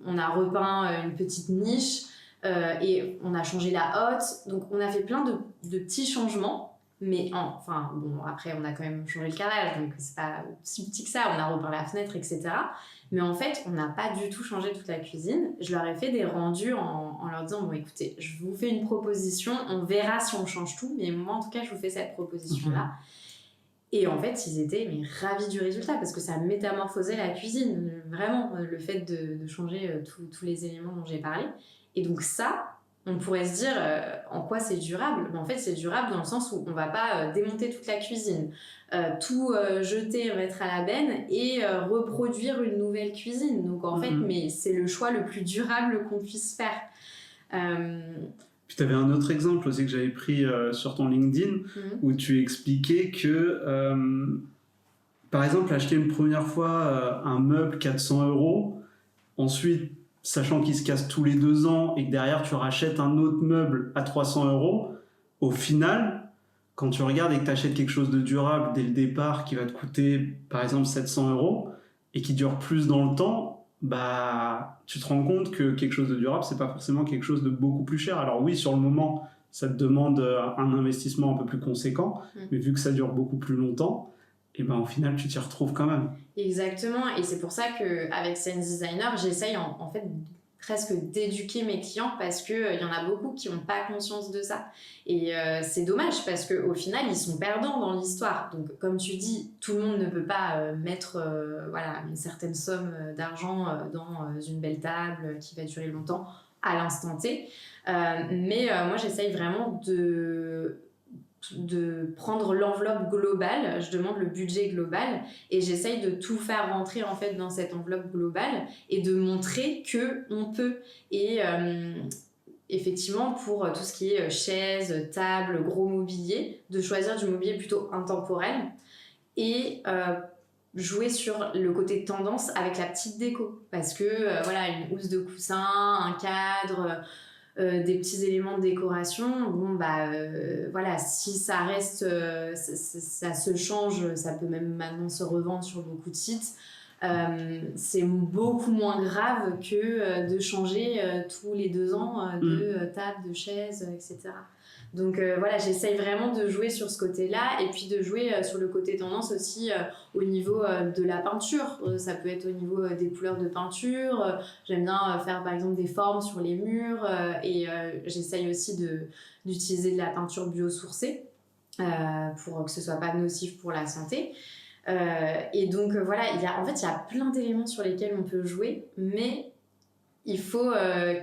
On a repeint une petite niche et on a changé la hotte. Donc, on a fait plein de petits changements. Mais enfin, bon, après, on a quand même changé le carrelage. Donc, c'est pas si petit que ça. On a repeint la fenêtre, etc. Mais en fait, on n'a pas du tout changé toute la cuisine. Je leur ai fait des rendus en leur disant, bon, écoutez, je vous fais une proposition. On verra si on change tout. Mais moi, en tout cas, je vous fais cette proposition-là. Et en fait, ils étaient ravis du résultat parce que ça métamorphosait la cuisine, vraiment, le fait de changer tous les éléments dont j'ai parlé. Et donc ça, on pourrait se dire en quoi c'est durable. Mais en fait, c'est durable dans le sens où on ne va pas démonter toute la cuisine, tout jeter, mettre à la benne et reproduire une nouvelle cuisine. Donc en fait, mais c'est le choix le plus durable qu'on puisse faire. Puis tu avais un autre exemple aussi que j'avais pris sur ton LinkedIn où tu expliquais que, par exemple, acheter une première fois un meuble 400 €, ensuite, sachant qu'il se casse tous les 2 ans et que derrière tu rachètes un autre meuble à 300 €, au final, quand tu regardes et que tu achètes quelque chose de durable dès le départ qui va te coûter, par exemple, 700 € et qui dure plus dans le temps, bah, tu te rends compte que quelque chose de durable, c'est pas forcément quelque chose de beaucoup plus cher. Alors oui, sur le moment, ça te demande un investissement un peu plus conséquent, mais vu que ça dure beaucoup plus longtemps, et ben au final, tu t'y retrouves quand même. Exactement, et c'est pour ça qu'avec Sense Designer, j'essaye en fait presque d'éduquer mes clients parce qu'il y en a beaucoup qui n'ont pas conscience de ça. Et c'est dommage parce qu'au final, ils sont perdants dans l'histoire. Donc, comme tu dis, tout le monde ne peut pas mettre voilà, une certaine somme d'argent dans une belle table qui va durer longtemps à l'instant T. Mais moi, j'essaye vraiment de prendre l'enveloppe globale, je demande le budget global et j'essaye de tout faire rentrer en fait dans cette enveloppe globale et de montrer que on peut. Et effectivement, pour tout ce qui est chaises, tables, gros mobilier, de choisir du mobilier plutôt intemporel et jouer sur le côté tendance avec la petite déco, parce que voilà, une housse de coussin, un cadre, des petits éléments de décoration, bon bah voilà, si ça reste, ça se change, ça peut même maintenant se revendre sur beaucoup de sites. c'est beaucoup moins grave que de changer tous les 2 ans de table, de chaise, etc. Donc voilà, j'essaye vraiment de jouer sur ce côté-là et puis de jouer sur le côté tendance aussi au niveau de la peinture. Ça peut être au niveau des couleurs de peinture. J'aime bien faire par exemple des formes sur les murs et j'essaye aussi d'utiliser de la peinture biosourcée pour que ce soit pas nocif pour la santé. Et donc voilà, il y a plein d'éléments sur lesquels on peut jouer, mais il faut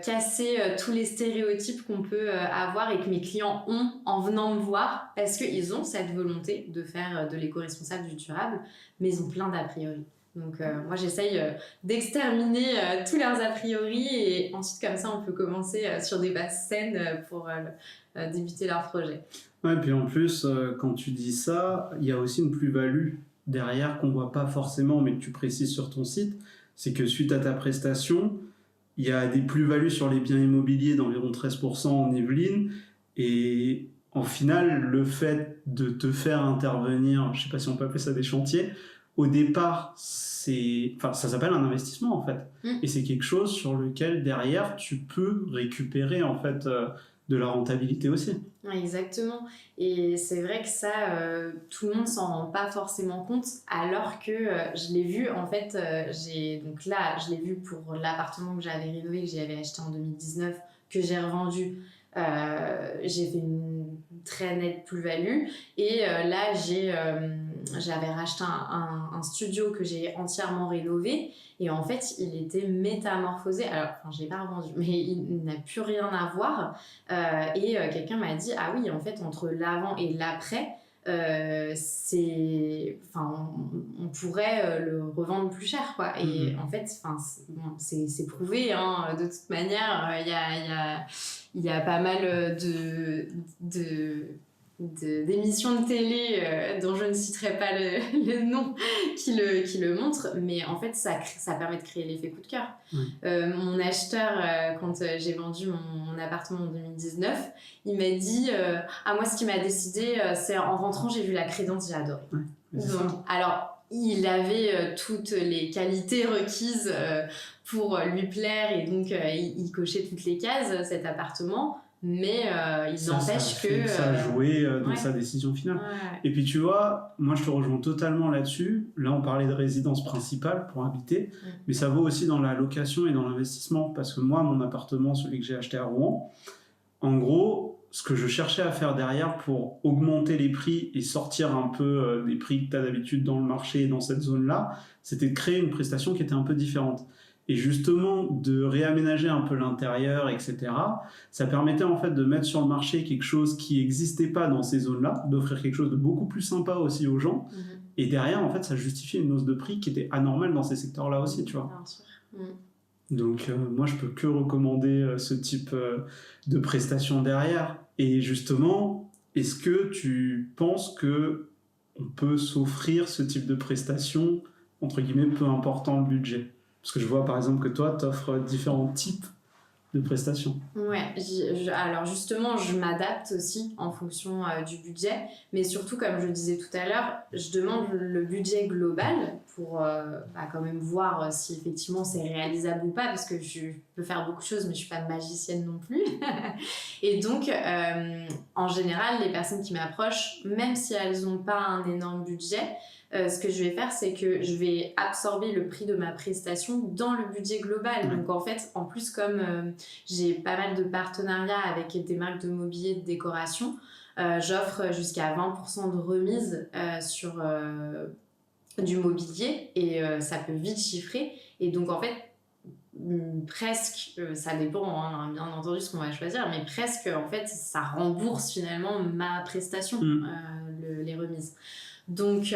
casser tous les stéréotypes qu'on peut avoir et que mes clients ont en venant me voir parce qu'ils ont cette volonté de faire de l'éco-responsable, du durable, mais ils ont plein d'a priori. Donc moi j'essaye d'exterminer tous leurs a priori et ensuite comme ça on peut commencer sur des bases saines pour débuter leur projet. Ouais, puis en plus, quand tu dis ça, il y a aussi une plus-value derrière qu'on voit pas forcément, mais que tu précises sur ton site, c'est que suite à ta prestation, il y a des plus-values sur les biens immobiliers d'environ 13% en Yvelines. Et en final, le fait de te faire intervenir, je ne sais pas si on peut appeler ça des chantiers, au départ, ça s'appelle un investissement en fait. Et c'est quelque chose sur lequel derrière, tu peux récupérer en fait de la rentabilité aussi. Ouais, exactement. Et c'est vrai que ça, tout le monde s'en rend pas forcément compte, alors que je l'ai vu, en fait, donc là, je l'ai vu pour l'appartement que j'avais rénové, que j'avais acheté en 2019, que j'ai revendu. J'ai fait une très nette plus-value. Et là, j'avais racheté un studio que j'ai entièrement rénové. Et en fait, il était métamorphosé. Alors, je ne l'ai pas revendu, mais il n'a plus rien à voir. Et quelqu'un m'a dit, ah oui, en fait, entre l'avant et l'après, on pourrait le revendre plus cher, quoi. Et en fait, c'est prouvé, hein, de toute manière, il y a pas mal d'émissions de télé dont je ne citerai pas le nom qui le montrent, mais en fait ça permet de créer l'effet coup de cœur. Mon acheteur, quand j'ai vendu mon appartement en 2019, il m'a dit moi ce qui m'a décidé, c'est en rentrant j'ai vu la crédence, j'ai adoré. Donc, alors il avait toutes les qualités requises pour lui plaire et donc il cochait toutes les cases, cet appartement. Mais il n'empêche que... Ça a joué dans sa décision finale. Ouais. Et puis tu vois, moi je te rejoins totalement là-dessus. Là on parlait de résidence principale pour habiter, mais ça vaut aussi dans la location et dans l'investissement. Parce que moi, mon appartement, celui que j'ai acheté à Rouen, en gros, ce que je cherchais à faire derrière pour augmenter les prix et sortir un peu des prix que tu as d'habitude dans le marché et dans cette zone-là, c'était de créer une prestation qui était un peu différente. Et justement, de réaménager un peu l'intérieur, etc., ça permettait en fait de mettre sur le marché quelque chose qui n'existait pas dans ces zones-là, d'offrir quelque chose de beaucoup plus sympa aussi aux gens. Et derrière, en fait, ça justifiait une hausse de prix qui était anormale dans ces secteurs-là aussi, tu vois. Bien sûr. Donc, moi, je peux que recommander ce type de prestation derrière. Et justement, est-ce que tu penses que on peut s'offrir ce type de prestation, entre guillemets, peu important le budget ? Parce que je vois par exemple que toi, tu offres différents types de prestations. Ouais, alors justement, je m'adapte aussi en fonction du budget, mais surtout, comme je le disais tout à l'heure, je demande le budget global pour quand même voir si effectivement c'est réalisable ou pas, parce que je peux faire beaucoup de choses, mais je suis pas magicienne non plus. Et donc, en général, les personnes qui m'approchent, même si elles n'ont pas un énorme budget, ce que je vais faire, c'est que je vais absorber le prix de ma prestation dans le budget global. Donc en fait, en plus, comme j'ai pas mal de partenariats avec des marques de mobilier et de décoration, j'offre jusqu'à 20% de remise sur du mobilier et ça peut vite chiffrer. Et donc en fait, presque, ça dépend hein, bien entendu ce qu'on va choisir, mais presque en fait ça rembourse finalement ma prestation, les remises. Donc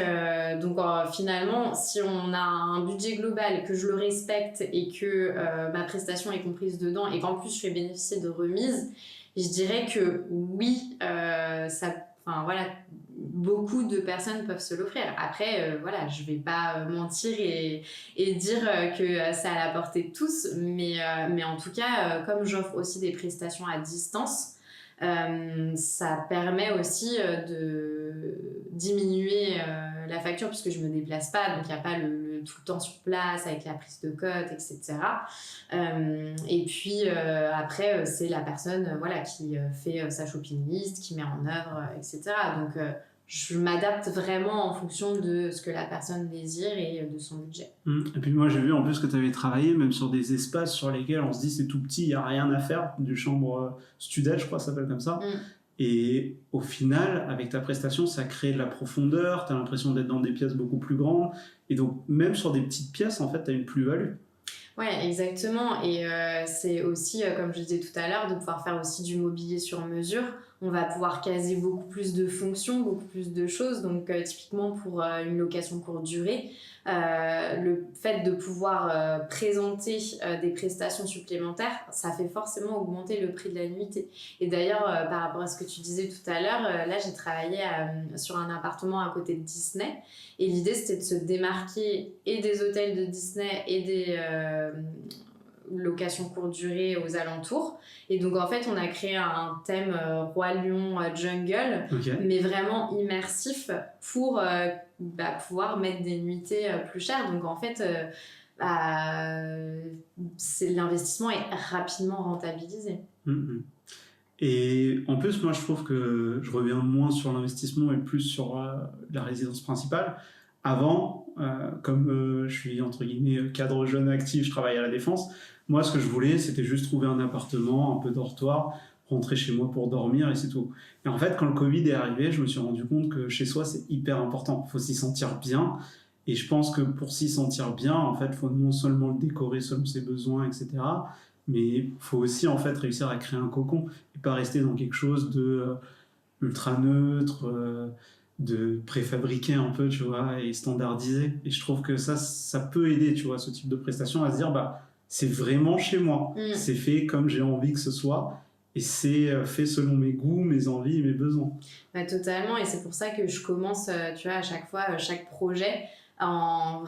finalement, si on a un budget global, que je le respecte et que ma prestation est comprise dedans et qu'en plus je fais bénéficier de remises, je dirais que oui, beaucoup de personnes peuvent se l'offrir. Après, je vais pas mentir et dire que c'est à la portée de tous, mais en tout cas, comme j'offre aussi des prestations à distance, Ça permet aussi de diminuer la facture puisque je me déplace pas, donc il n'y a pas tout le temps sur place avec la prise de cote, etc. Et puis après, c'est la personne voilà, qui fait sa shopping list, qui met en œuvre, etc. Donc je m'adapte vraiment en fonction de ce que la personne désire et de son budget. Et puis moi j'ai vu en plus que tu avais travaillé même sur des espaces sur lesquels on se dit c'est tout petit, il n'y a rien à faire, du chambre studette je crois ça s'appelle comme ça. Et au final, avec ta prestation, ça crée de la profondeur, tu as l'impression d'être dans des pièces beaucoup plus grandes. Et donc, même sur des petites pièces, en fait, tu as une plus-value. Ouais, exactement. Et c'est aussi, comme je disais tout à l'heure, de pouvoir faire aussi du mobilier sur mesure. On va pouvoir caser beaucoup plus de fonctions, beaucoup plus de choses. Donc, typiquement pour une location courte durée, le fait de pouvoir présenter des prestations supplémentaires, ça fait forcément augmenter le prix de la nuitée. Et d'ailleurs, par rapport à ce que tu disais tout à l'heure, là, j'ai travaillé sur un appartement à côté de Disney. Et l'idée, c'était de se démarquer et des hôtels de Disney et des locations courte durée aux alentours. Et donc, en fait, on a créé un thème Roi Lion Jungle, mais vraiment immersif pour pouvoir mettre des nuitées plus chères. Donc, en fait, l'investissement est rapidement rentabilisé. Et en plus, moi, je trouve que je reviens moins sur l'investissement et plus sur la résidence principale. Avant, comme je suis entre guillemets cadre jeune actif, je travaille à la Défense, moi, ce que je voulais, c'était juste trouver un appartement, un peu dortoir, rentrer chez moi pour dormir et c'est tout. Et en fait, quand le Covid est arrivé, je me suis rendu compte que chez soi, c'est hyper important. Il faut s'y sentir bien. Et je pense que pour s'y sentir bien, en fait, il faut non seulement le décorer selon ses besoins, etc., mais il faut aussi en fait réussir à créer un cocon et pas rester dans quelque chose de ultra neutre, de préfabriqué un peu, tu vois, et standardisé. Et je trouve que ça peut aider, tu vois, ce type de prestation à se dire, bah, c'est vraiment chez moi. C'est fait comme j'ai envie que ce soit. Et c'est fait selon mes goûts, mes envies et mes besoins. Bah, totalement. Et c'est pour ça que je commence, tu vois, à chaque fois, chaque projet en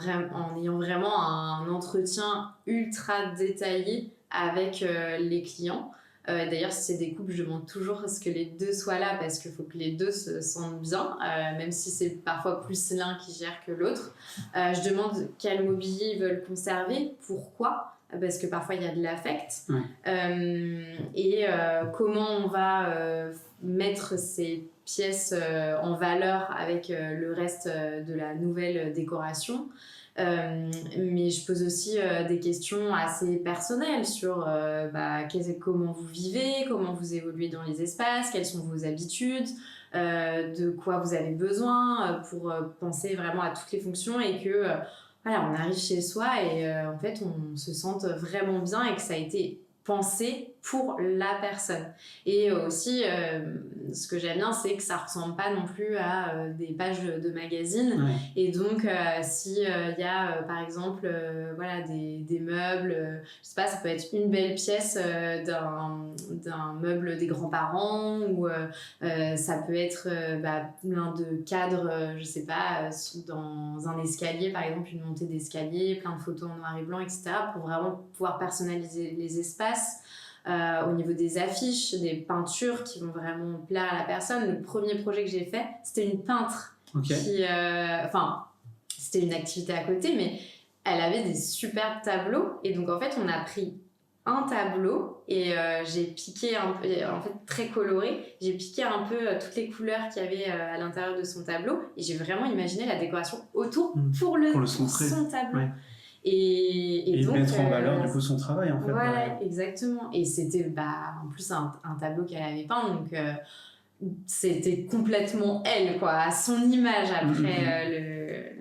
ayant vraiment un entretien ultra détaillé avec les clients. D'ailleurs, si c'est des couples, je demande toujours à ce que les deux soient là parce qu'il faut que les deux se sentent bien, même si c'est parfois plus l'un qui gère que l'autre. Je demande quel mobilier ils veulent conserver, pourquoi, parce que parfois il y a de l'affect, et comment on va mettre ces pièces en valeur avec le reste de la nouvelle décoration. Mais je pose aussi des questions assez personnelles sur comment vous vivez, comment vous évoluez dans les espaces, quelles sont vos habitudes, de quoi vous avez besoin pour penser vraiment à toutes les fonctions et que voilà, on arrive chez soi et en fait on se sente vraiment bien et que ça a été pensé pour la personne. Et aussi, ce que j'aime bien, c'est que ça ressemble pas non plus à des pages de magazines. Et donc, si il y a, par exemple, voilà, des meubles, je sais pas, ça peut être une belle pièce d'un meuble des grands-parents, ou ça peut être plein de cadres, je sais pas, dans un escalier, par exemple, une montée d'escalier, plein de photos en noir et blanc, etc., pour vraiment pouvoir personnaliser les espaces. Au niveau des affiches, des peintures qui vont vraiment plaire à la personne. Le premier projet que j'ai fait, c'était une peintre qui, c'était une activité à côté, mais elle avait des superbes tableaux. Et donc, en fait, on a pris un tableau et j'ai piqué un peu, en fait, très coloré. J'ai piqué un peu toutes les couleurs qu'il y avait à l'intérieur de son tableau et j'ai vraiment imaginé la décoration autour pour son tableau. Ouais. Et donc, mettre en valeur du coup son travail en fait. Voilà, exactement. Et c'était en plus un tableau qu'elle avait peint, donc c'était complètement elle, quoi, à son image après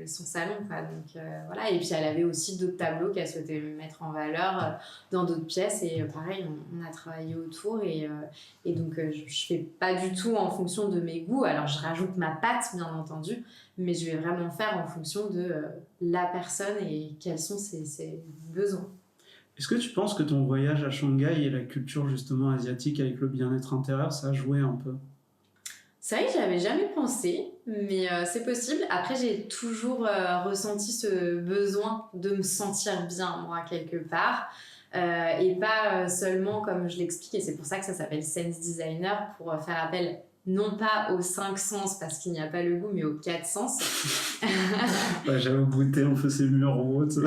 son salon, quoi. Donc voilà. Et puis elle avait aussi d'autres tableaux qu'elle souhaitait mettre en valeur dans d'autres pièces. Et pareil, on a travaillé autour et donc je fais pas du tout en fonction de mes goûts. Alors je rajoute ma patte, bien entendu, mais je vais vraiment faire en fonction de la personne et quels sont ses besoins. Est-ce que tu penses que ton voyage à Shanghai et la culture justement asiatique avec le bien-être intérieur, ça a joué un peu ? C'est vrai que j'y avais jamais pensé, mais c'est possible. Après, j'ai toujours ressenti ce besoin de me sentir bien, moi, quelque part. et pas seulement comme je l'explique, et c'est pour ça que ça s'appelle sense designer, pour faire appel non pas aux 5 sens parce qu'il n'y a pas le goût, mais aux 4 sens. J'avais goûté un peu ces murs ou autre.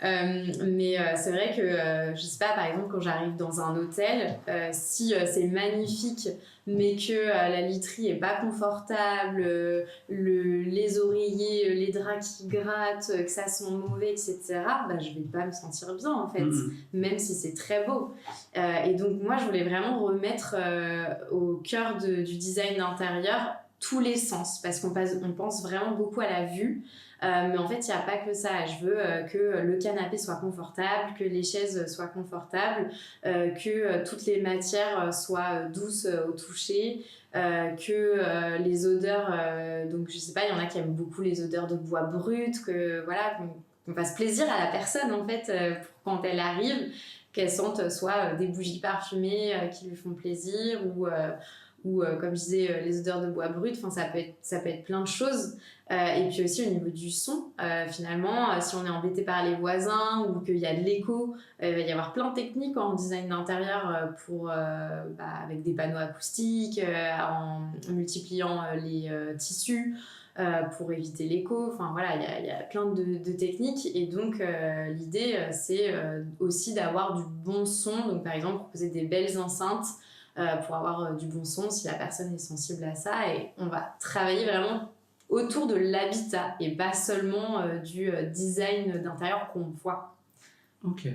Mais c'est vrai que, je sais pas, par exemple, quand j'arrive dans un hôtel, si c'est magnifique, mais que la literie est pas confortable, les oreillers, les draps qui grattent, que ça sent mauvais, etc., bah, je vais pas me sentir bien, en fait, même si c'est très beau. Et donc, moi, je voulais vraiment remettre au cœur du design d'intérieur tous les sens, parce qu'on pense vraiment beaucoup à la vue. Mais en fait, il n'y a pas que ça. Je veux que le canapé soit confortable, que les chaises soient confortables, que toutes les matières soient douces au toucher, que les odeurs... donc, je sais pas, il y en a qui aiment beaucoup les odeurs de bois brut, que voilà, qu'on fasse plaisir à la personne, en fait, pour quand elle arrive, qu'elle sente soit des bougies parfumées qui lui font plaisir, ou comme je disais, les odeurs de bois brut, ça peut être plein de choses. Et puis aussi au niveau du son, finalement, si on est embêté par les voisins ou qu'il y a de l'écho, il va y avoir plein de techniques en design d'intérieur avec des panneaux acoustiques, en multipliant les tissus pour éviter l'écho. Enfin voilà, il y a plein de techniques. Et donc l'idée, c'est aussi d'avoir du bon son. Donc par exemple, proposer des belles enceintes pour avoir du bon son si la personne est sensible à ça. Et on va travailler vraiment autour de l'habitat et pas seulement du design d'intérieur qu'on voit. Ok.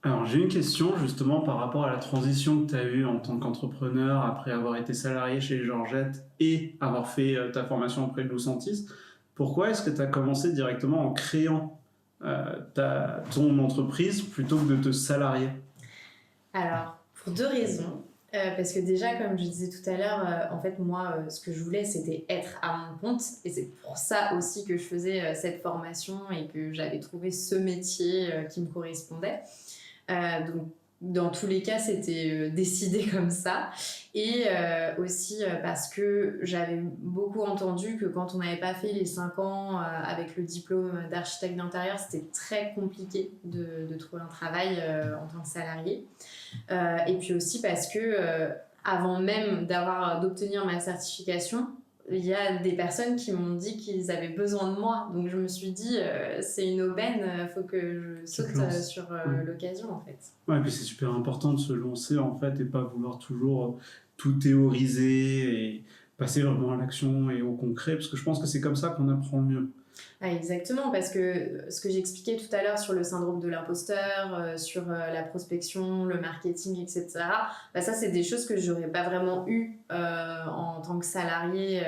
Alors j'ai une question justement par rapport à la transition que tu as eue en tant qu'entrepreneur après avoir été salarié chez Georgette et avoir fait ta formation auprès de Lucentis. Pourquoi est-ce que tu as commencé directement en créant ton entreprise plutôt que de te salarier ? Alors, pour 2 raisons. Parce que déjà, comme je disais tout à l'heure, en fait, moi, ce que je voulais, c'était être à mon compte. Et c'est pour ça aussi que je faisais cette formation et que j'avais trouvé ce métier qui me correspondait. Donc, dans tous les cas, c'était décidé comme ça. Et aussi parce que j'avais beaucoup entendu que quand on n'avait pas fait les 5 ans avec le diplôme d'architecte d'intérieur, c'était très compliqué de trouver un travail en tant que salarié. Et puis aussi parce que avant même d'obtenir ma certification, il y a des personnes qui m'ont dit qu'ils avaient besoin de moi. Donc je me suis dit, c'est une aubaine, il faut que je saute sur l'occasion en fait. Ouais, et puis c'est super important de se lancer en fait et pas vouloir toujours tout théoriser et passer vraiment à l'action et au concret, parce que je pense que c'est comme ça qu'on apprend le mieux. Ah, exactement, parce que ce que j'expliquais tout à l'heure sur le syndrome de l'imposteur, sur la prospection, le marketing, etc., bah ça, c'est des choses que j'aurais pas vraiment eues en tant que salarié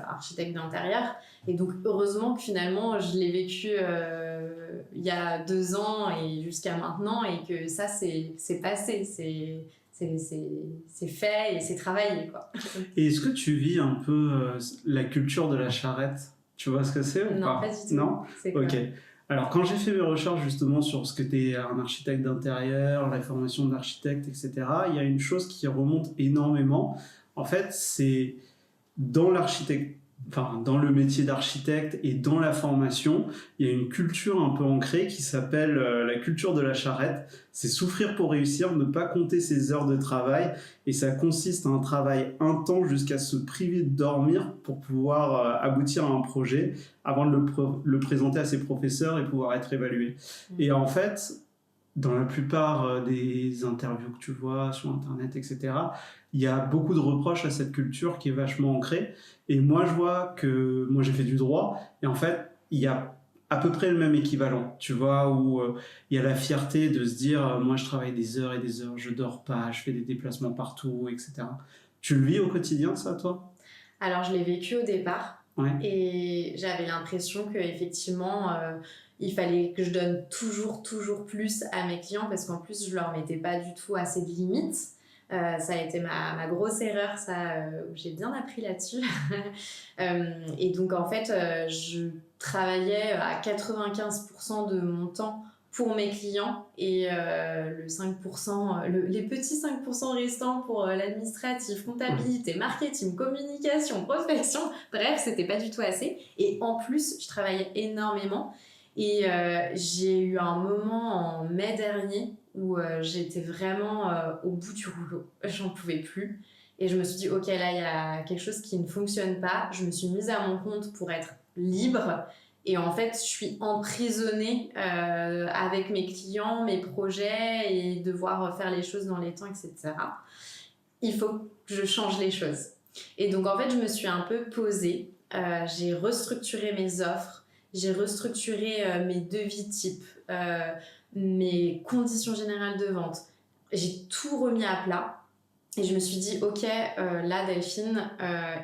architecte d'intérieur. Et donc, heureusement que finalement, je l'ai vécu il y a 2 ans et jusqu'à maintenant, et que ça, c'est passé, c'est fait et c'est travaillé, quoi. Et est-ce que tu vis un peu la culture de la charrette ? Tu vois ce que c'est ou Non, pas du tout. Non ? C'est quoi ? Ok. Alors, quand j'ai fait mes recherches justement sur ce que t'es un architecte d'intérieur, la formation d'architecte, etc., il y a une chose qui remonte énormément. En fait, c'est dans dans le métier d'architecte et dans la formation, il y a une culture un peu ancrée qui s'appelle la culture de la charrette. C'est souffrir pour réussir, ne pas compter ses heures de travail, et ça consiste à un travail intense jusqu'à se priver de dormir pour pouvoir aboutir à un projet avant de le présenter à ses professeurs et pouvoir être évalué. Et en fait, dans la plupart des interviews que tu vois sur Internet, etc., il y a beaucoup de reproches à cette culture qui est vachement ancrée. Et moi, je vois que... Moi, j'ai fait du droit. Et en fait, il y a à peu près le même équivalent, tu vois, où il y a la fierté de se dire moi, je travaille des heures et des heures, je dors pas, je fais des déplacements partout, etc. Tu le vis au quotidien, ça, toi ? Alors, je l'ai vécu au départ. Ouais. Et j'avais l'impression qu'effectivement... il fallait que je donne toujours plus à mes clients parce qu'en plus, je leur mettais pas du tout assez de limites. Ça a été ma grosse erreur, j'ai bien appris là-dessus. Et donc, en fait, je travaillais à 95% de mon temps pour mes clients et le 5%, les petits 5% restants pour l'administratif, comptabilité, marketing, communication, prospection. Bref, c'était pas du tout assez. Et en plus, je travaillais énormément. Et j'ai eu un moment en mai dernier où j'étais vraiment au bout du rouleau. J'en pouvais plus. Et je me suis dit, ok, là, il y a quelque chose qui ne fonctionne pas. Je me suis mise à mon compte pour être libre. Et en fait, je suis emprisonnée avec mes clients, mes projets et devoir faire les choses dans les temps, etc. Il faut que je change les choses. Et donc, en fait, je me suis un peu posée. J'ai restructuré mes offres. J'ai restructuré mes devis types, mes conditions générales de vente. J'ai tout remis à plat. Et je me suis dit, ok, là, Delphine,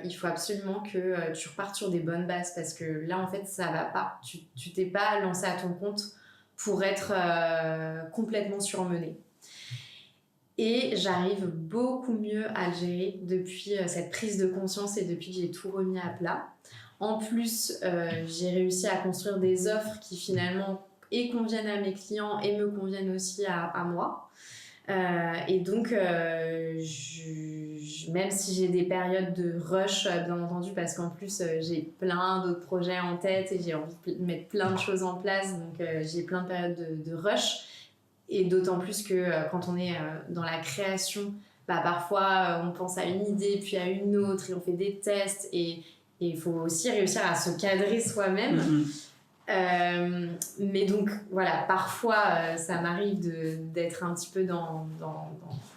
il faut absolument que tu repartes sur des bonnes bases parce que là, en fait, ça va pas. Tu t'es pas lancé à ton compte pour être complètement surmenée. Et j'arrive beaucoup mieux à le gérer depuis cette prise de conscience et depuis que j'ai tout remis à plat. En plus, j'ai réussi à construire des offres qui finalement et conviennent à mes clients et me conviennent aussi à moi. Et donc, même si j'ai des périodes de rush, bien entendu, parce qu'en plus, j'ai plein d'autres projets en tête et j'ai envie de mettre plein de choses en place, donc j'ai plein de périodes de rush. Et d'autant plus que quand on est dans la création, bah, parfois on pense à une idée, puis à une autre, et on fait des tests, et il faut aussi réussir à se cadrer soi-même. Mais donc voilà, parfois ça m'arrive d'être un petit peu dans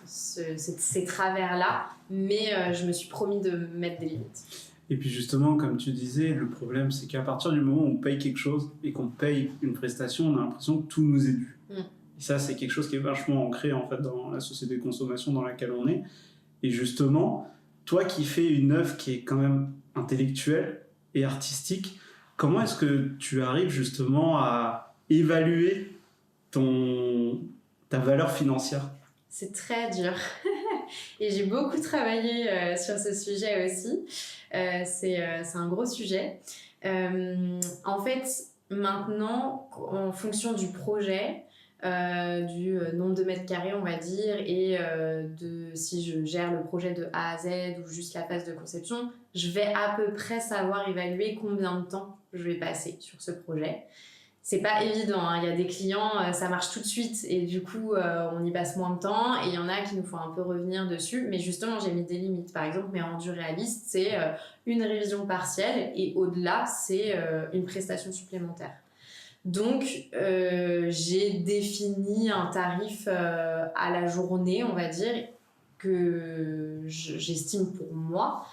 ces travers-là, mais je me suis promis de mettre des limites. Et puis justement, comme tu disais, le problème c'est qu'à partir du moment où on paye quelque chose et qu'on paye une prestation, on a l'impression que tout nous est dû. Et ça, c'est quelque chose qui est vachement ancré en fait dans la société de consommation dans laquelle on est. Et justement, toi qui fais une œuvre qui est quand même intellectuelle et artistique, comment est-ce que tu arrives justement à évaluer ta valeur financière ? C'est très dur. Et j'ai beaucoup travaillé sur ce sujet aussi. C'est un gros sujet. En fait, maintenant, en fonction du projet, du nombre de mètres carrés, on va dire, et de si je gère le projet de A à Z ou juste la phase de conception, je vais à peu près savoir évaluer combien de temps je vais passer sur ce projet. C'est pas évident, hein. Il y a des clients, ça marche tout de suite et du coup, on y passe moins de temps, et il y en a qui nous font un peu revenir dessus. Mais justement, j'ai mis des limites. Par exemple, mes rendus réalistes, c'est une révision partielle, et au-delà, c'est une prestation supplémentaire. Donc, j'ai défini un tarif à la journée, on va dire, que j'estime pour moi.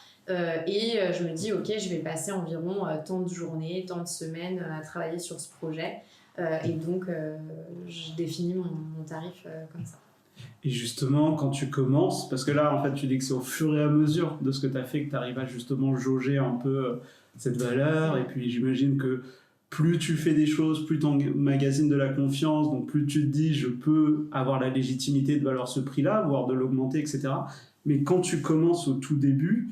Et je me dis, ok, je vais passer environ tant de journées, tant de semaines à travailler sur ce projet. Et donc, je définis mon tarif comme ça. Et justement, quand tu commences, parce que là, en fait, tu dis que c'est au fur et à mesure de ce que tu as fait que tu arrives à justement jauger un peu cette valeur. Et puis, j'imagine que plus tu fais des choses, plus tu emmagasines de la confiance, donc plus tu te dis, je peux avoir la légitimité de valoir ce prix-là, voire de l'augmenter, etc. Mais quand tu commences au tout début,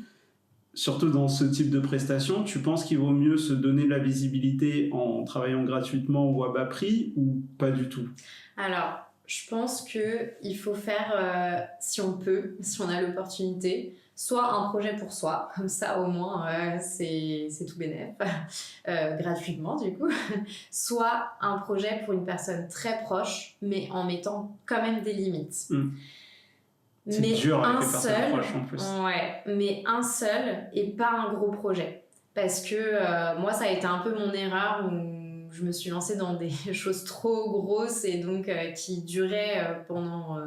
surtout dans ce type de prestation, tu penses qu'il vaut mieux se donner de la visibilité en travaillant gratuitement ou à bas prix, ou pas du tout ? Alors, je pense qu'il faut faire, si on peut, si on a l'opportunité, soit un projet pour soi, comme ça au moins c'est tout bénef, gratuitement du coup, soit un projet pour une personne très proche, mais en mettant quand même des limites. C'est mais dur avec les personnes personnes proches en plus. Ouais, mais un seul et pas un gros projet. Parce que moi, ça a été un peu mon erreur où je me suis lancée dans des choses trop grosses et donc qui duraient pendant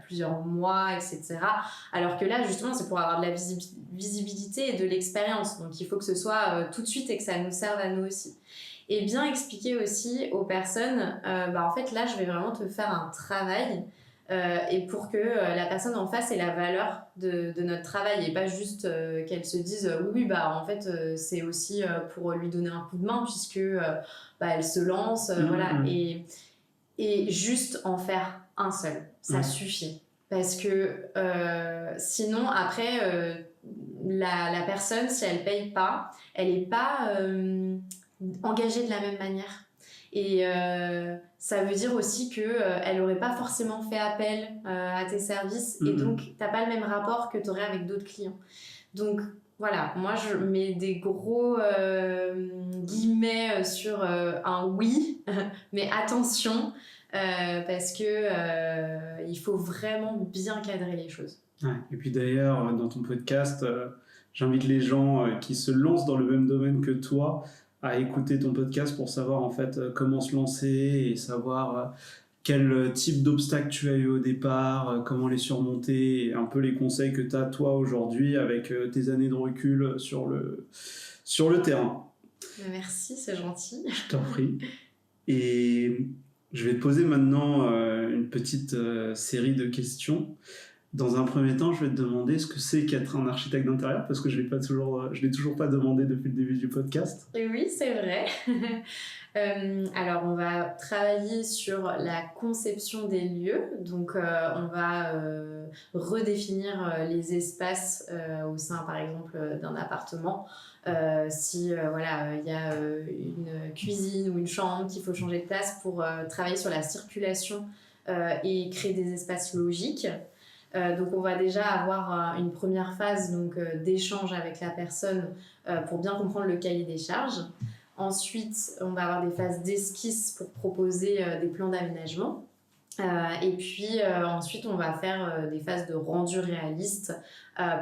plusieurs mois, etc. Alors que là, justement, c'est pour avoir de la visibilité et de l'expérience. Donc, il faut que ce soit tout de suite et que ça nous serve à nous aussi. Et bien expliquer aussi aux personnes, en fait, là, je vais vraiment te faire un travail. Et pour que la personne en face ait la valeur de notre travail et pas juste qu'elle se dise en fait c'est aussi pour lui donner un coup de main puisque elle se lance voilà, et juste en faire un seul, ça suffit, parce que sinon après la personne, si elle paye pas, elle est pas engagée de la même manière. Et ça veut dire aussi qu'elle n'aurait pas forcément fait appel à tes services, et donc tu n'as pas le même rapport que tu aurais avec d'autres clients. Donc voilà, moi je mets des gros guillemets sur un oui, mais attention, parce que il faut vraiment bien cadrer les choses. Ouais. Et puis d'ailleurs, dans ton podcast, j'invite les gens qui se lancent dans le même domaine que toi à écouter ton podcast pour savoir en fait comment se lancer et savoir quel type d'obstacles tu as eu au départ, comment les surmonter, et un peu les conseils que tu as toi aujourd'hui avec tes années de recul sur le terrain. Merci, c'est gentil. Je t'en prie. Et je vais te poser maintenant une petite série de questions. Dans un premier temps, je vais te demander ce que c'est qu'être un architecte d'intérieur, parce que je l'ai toujours pas demandé depuis le début du podcast. Et oui, c'est vrai. Alors, on va travailler sur la conception des lieux. Donc, on va redéfinir les espaces au sein, par exemple, d'un appartement. Si voilà, il y a une cuisine ou une chambre qu'il faut changer de place pour travailler sur la circulation et créer des espaces logiques. Donc on va déjà avoir une première phase d'échange avec la personne pour bien comprendre le cahier des charges. Ensuite, on va avoir des phases d'esquisse pour proposer des plans d'aménagement. Et puis ensuite, on va faire des phases de rendu réaliste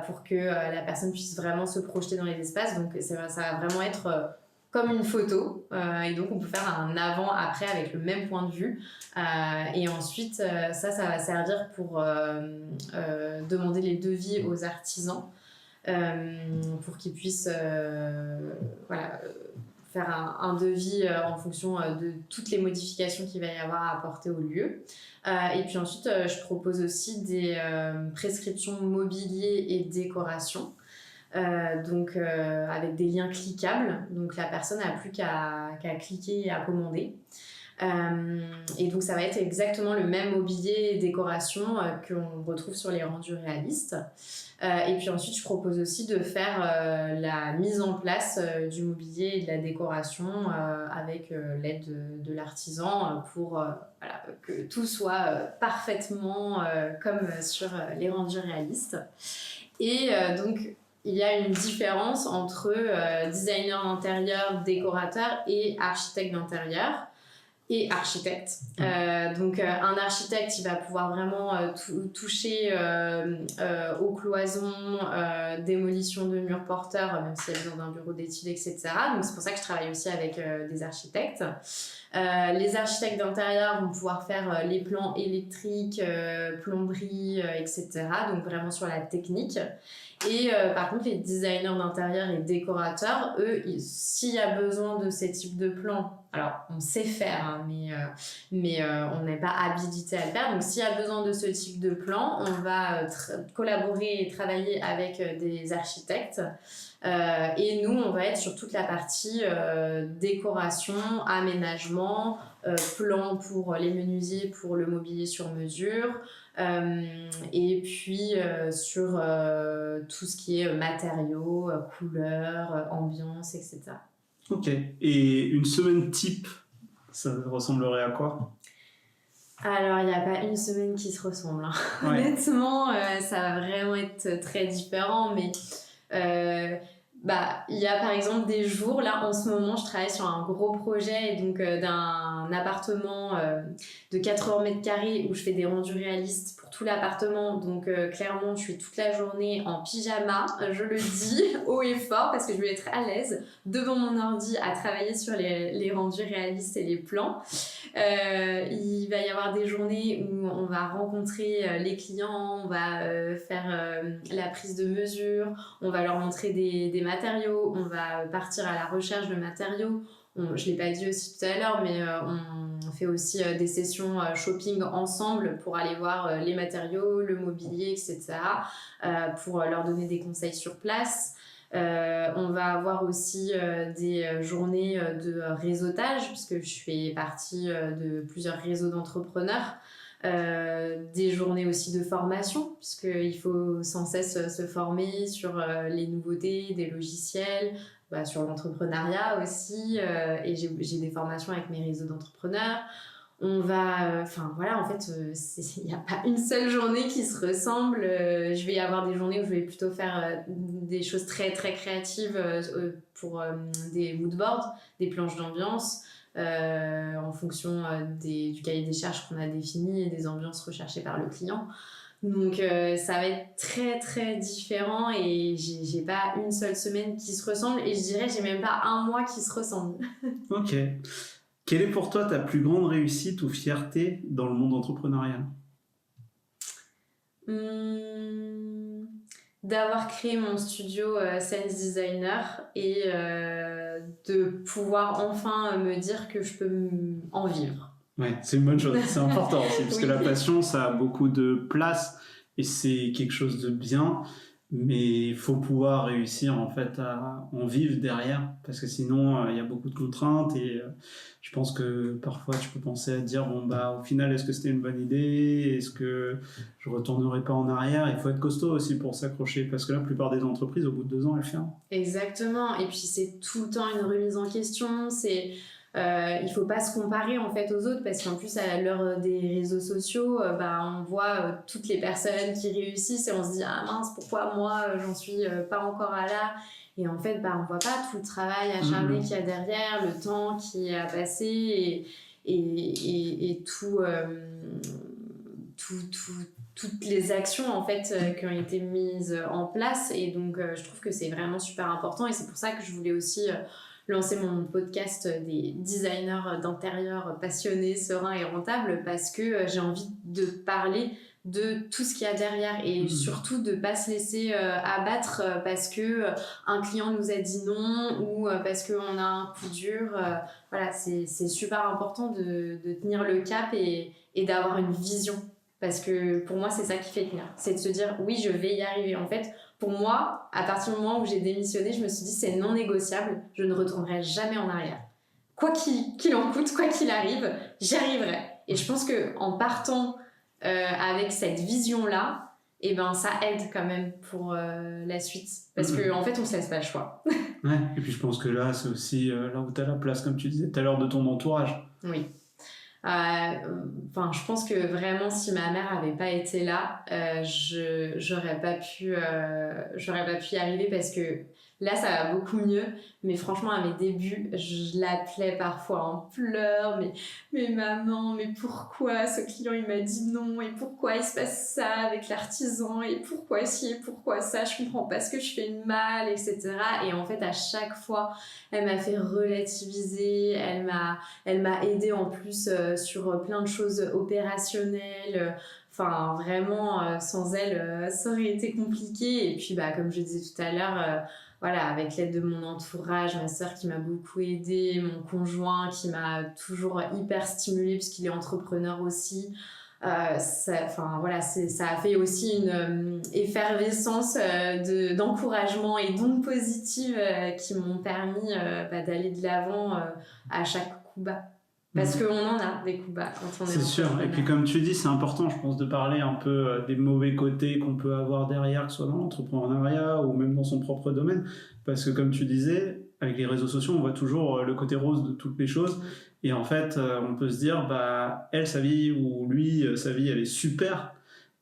pour que la personne puisse vraiment se projeter dans les espaces. Donc ça va vraiment être comme une photo. Et donc on peut faire un avant-après avec le même point de vue. Et ensuite, ça va servir pour demander les devis aux artisans pour qu'ils puissent faire un devis en fonction de toutes les modifications qu'il va y avoir à apporter au lieu. Et puis ensuite, je propose aussi des prescriptions mobilier et décoration. Avec des liens cliquables. Donc la personne n'a plus qu'à cliquer et à commander. Et donc ça va être exactement le même mobilier et décoration qu'on retrouve sur les rendus réalistes. Et puis ensuite, je propose aussi de faire la mise en place du mobilier et de la décoration avec l'aide de l'artisan pour que tout soit parfaitement comme sur les rendus réalistes. Et donc, il y a une différence entre designer d'intérieur, décorateur et architecte d'intérieur et architecte. Un architecte, il va pouvoir vraiment toucher aux cloisons, démolition de murs porteurs, même s'il y a besoin d'un bureau d'études, etc. Donc c'est pour ça que je travaille aussi avec des architectes. Les architectes d'intérieur vont pouvoir faire les plans électriques, plomberie, etc. Donc vraiment sur la technique. Et par contre, les designers d'intérieur et décorateurs, eux, s'il y a besoin de ces types de plans, alors on sait faire, hein, mais on n'est pas habilité à le faire. Donc s'il y a besoin de ce type de plan, on va collaborer et travailler avec des architectes. Et nous, on va être sur toute la partie décoration, aménagement, plan pour les menuisiers, pour le mobilier sur mesure, et puis sur tout ce qui est matériaux, couleurs, ambiance, etc. Ok. Et une semaine type, ça ressemblerait à quoi ? Alors, il n'y a pas une semaine qui se ressemble. Hein. Ouais. Honnêtement, ça va vraiment être très différent, mais il y a par exemple des jours, là en ce moment je travaille sur un gros projet donc d'un appartement de 80 mètres carrés où je fais des rendus réalistes pour tout l'appartement, donc clairement je suis toute la journée en pyjama, je le dis haut et fort parce que je veux être à l'aise devant mon ordi à travailler sur les rendus réalistes et les plans. Il va y avoir des journées où on va rencontrer les clients, on va faire la prise de mesure, on va leur montrer des matériaux, on va partir à la recherche de matériaux. Je ne l'ai pas dit aussi tout à l'heure, mais on fait aussi des sessions shopping ensemble pour aller voir les matériaux, le mobilier, etc. Pour leur donner des conseils sur place. On va avoir aussi des journées de réseautage, puisque je fais partie de plusieurs réseaux d'entrepreneurs. Des journées aussi de formation, puisqu'il faut sans cesse se former sur les nouveautés des logiciels, sur l'entrepreneuriat aussi, et j'ai des formations avec mes réseaux d'entrepreneurs. On va, voilà, en fait, il n'y a pas une seule journée qui se ressemble. Je vais y avoir des journées où je vais plutôt faire des choses très, très créatives pour des moodboards, des planches d'ambiance, en fonction du cahier des charges qu'on a défini et des ambiances recherchées par le client. Donc, ça va être très, très différent et j'ai pas une seule semaine qui se ressemble et je dirais j'ai même pas un mois qui se ressemble. Ok. Quelle est pour toi ta plus grande réussite ou fierté dans le monde entrepreneurial? D'avoir créé mon studio Sense Designer et de pouvoir enfin me dire que je peux en vivre. Ouais, c'est une bonne chose, c'est important aussi, parce que Oui. la passion, ça a beaucoup de place et c'est quelque chose de bien, mais il faut pouvoir réussir en fait à en vivre derrière, parce que sinon il y a beaucoup de contraintes et je pense que parfois tu peux penser à dire bon bah au final est-ce que c'était une bonne idée, est-ce que je retournerai pas en arrière, il faut être costaud aussi pour s'accrocher, parce que la plupart des entreprises au bout de 2 ans elles ferment. Exactement, et puis c'est tout le temps une remise en question, il faut pas se comparer en fait aux autres parce qu'en plus à l'heure des réseaux sociaux, on voit toutes les personnes qui réussissent et on se dit ah mince pourquoi moi j'en suis pas encore à là, et en fait on voit pas tout le travail acharné qu'il y a derrière, le temps qui a passé et toutes les actions en fait qui ont été mises en place, et donc je trouve que c'est vraiment super important et c'est pour ça que je voulais aussi lancer mon podcast des designers d'intérieur passionnés, sereins et rentables, parce que j'ai envie de parler de tout ce qu'il y a derrière et surtout de pas se laisser abattre parce que un client nous a dit non ou parce qu'on a un coup dur. Voilà, c'est super important de tenir le cap et d'avoir une vision, parce que pour moi c'est ça qui fait tenir, c'est de se dire oui je vais y arriver. En fait pour moi, à partir du moment où j'ai démissionné, je me suis dit c'est non négociable, je ne retournerai jamais en arrière. Quoi qu'il en coûte, quoi qu'il arrive, j'y arriverai. Et je pense qu'en partant avec cette vision-là, ça aide quand même pour la suite. Parce qu'en fait, on ne se laisse pas le choix. Ouais, et puis je pense que là, c'est aussi là où tu as la place, comme tu disais tout à l'heure, de ton entourage. Oui. Je pense que vraiment si ma mère avait pas été là, j'aurais pas pu y arriver, parce que là ça va beaucoup mieux, mais franchement à mes débuts je l'appelais parfois en pleurs, mais maman, mais pourquoi ce client il m'a dit non, et pourquoi il se passe ça avec l'artisan, et pourquoi ci et pourquoi ça, je comprends pas ce que je fais de mal, etc. Et en fait à chaque fois elle m'a fait relativiser, elle m'a aidée en plus sur plein de choses opérationnelles. Vraiment, sans elle, ça aurait été compliqué. Et puis, comme je disais tout à l'heure, voilà, avec l'aide de mon entourage, ma sœur qui m'a beaucoup aidée, mon conjoint qui m'a toujours hyper stimulée puisqu'il est entrepreneur aussi. Ça a fait aussi une effervescence d'encouragement et d'ondes positives qui m'ont permis d'aller de l'avant à chaque coup bas. Parce qu'on en a des coups bas quand on est sûr, et puis comme tu dis, c'est important, je pense, de parler un peu des mauvais côtés qu'on peut avoir derrière, que ce soit dans l'entrepreneuriat ou même dans son propre domaine, parce que comme tu disais, avec les réseaux sociaux, on voit toujours le côté rose de toutes les choses, et en fait, on peut se dire, elle, sa vie, ou lui, sa vie, elle est super,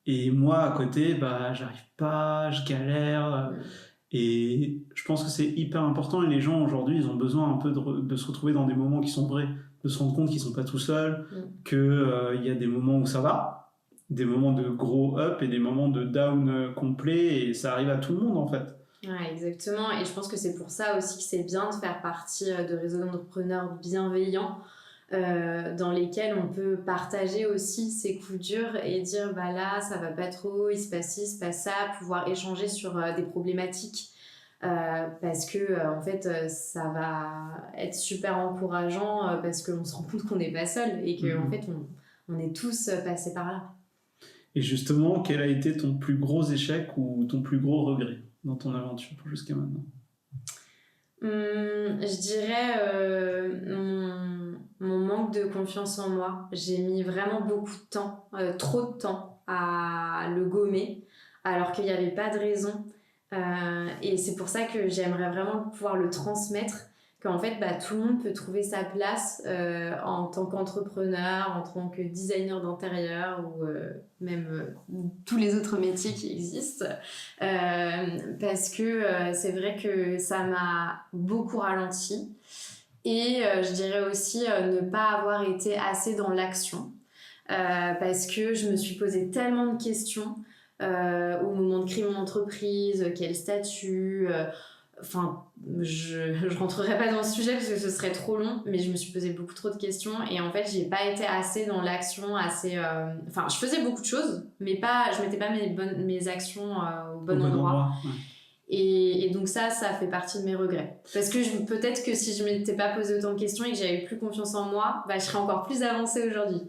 et moi, à côté, j'arrive pas, je galère, et je pense que c'est hyper important, et les gens, aujourd'hui, ils ont besoin un peu de se retrouver dans des moments qui sont vrais, de se rendre compte qu'ils sont pas tout seuls, qu'il y a des moments où ça va, des moments de gros up et des moments de down complet, et ça arrive à tout le monde en fait. Ouais, exactement, et je pense que c'est pour ça aussi que c'est bien de faire partie de réseaux d'entrepreneurs bienveillants dans lesquels on peut partager aussi ses coups durs et dire là ça va pas trop, il se passe ci, il se passe ça, pouvoir échanger sur des problématiques. Parce que en fait ça va être super encourageant parce qu'on se rend compte qu'on n'est pas seul et qu'en fait on est tous passés par là. Et justement, quel a été ton plus gros échec ou ton plus gros regret dans ton aventure jusqu'à maintenant? Je dirais mon manque de confiance en moi. J'ai mis vraiment beaucoup de temps, trop de temps à le gommer alors qu'il n'y avait pas de raison. Et c'est pour ça que j'aimerais vraiment pouvoir le transmettre, qu'en fait, tout le monde peut trouver sa place en tant qu'entrepreneur, en tant que designer d'intérieur ou même tous les autres métiers qui existent. Parce que c'est vrai que ça m'a beaucoup ralenti. Et je dirais aussi ne pas avoir été assez dans l'action. Parce que je me suis posé tellement de questions au moment de créer mon entreprise, quel statut... Enfin, je rentrerai pas dans le sujet parce que ce serait trop long, mais je me suis posé beaucoup trop de questions et en fait, j'ai pas été assez dans l'action, assez... Enfin, je faisais beaucoup de choses, mais je mettais pas mes actions au bon endroit. Ouais. Et donc ça fait partie de mes regrets. Parce que peut-être que si je m'étais pas posé autant de questions et que j'avais plus confiance en moi, je serais encore plus avancée aujourd'hui.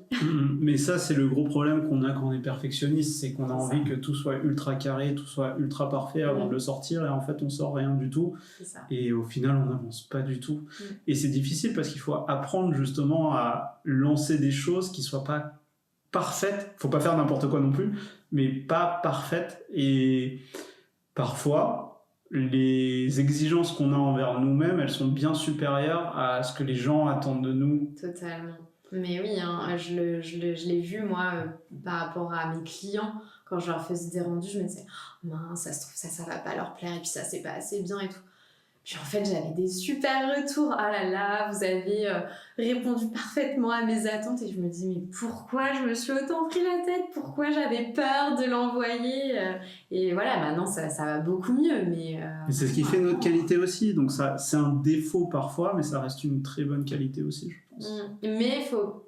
Mais ça, c'est le gros problème qu'on a quand on est perfectionniste, c'est qu'on a envie que tout soit ultra carré, tout soit ultra parfait avant de le sortir, et en fait, on sort rien du tout. C'est ça. Et au final, on n'avance pas du tout. Et c'est difficile parce qu'il faut apprendre justement à lancer des choses qui soient pas parfaites. Faut pas faire n'importe quoi non plus, mais pas parfaites. Et parfois, les exigences qu'on a envers nous-mêmes, elles sont bien supérieures à ce que les gens attendent de nous. Totalement. Mais oui, hein, je l'ai vu, moi, par rapport à mes clients. Quand je leur faisais des rendus, je me disais « mince, ça se trouve, ça va pas leur plaire, et puis ça, c'est pas assez bien et tout. » Puis en fait, j'avais des super retours. « Ah là là, vous avez répondu parfaitement à mes attentes. » Et je me dis « mais pourquoi je me suis autant pris la tête ? Pourquoi j'avais peur de l'envoyer ?» Et voilà, maintenant, ça va beaucoup mieux. Mais c'est ce qui fait notre qualité aussi. Donc ça, c'est un défaut parfois, mais ça reste une très bonne qualité aussi, je pense. Mais il faut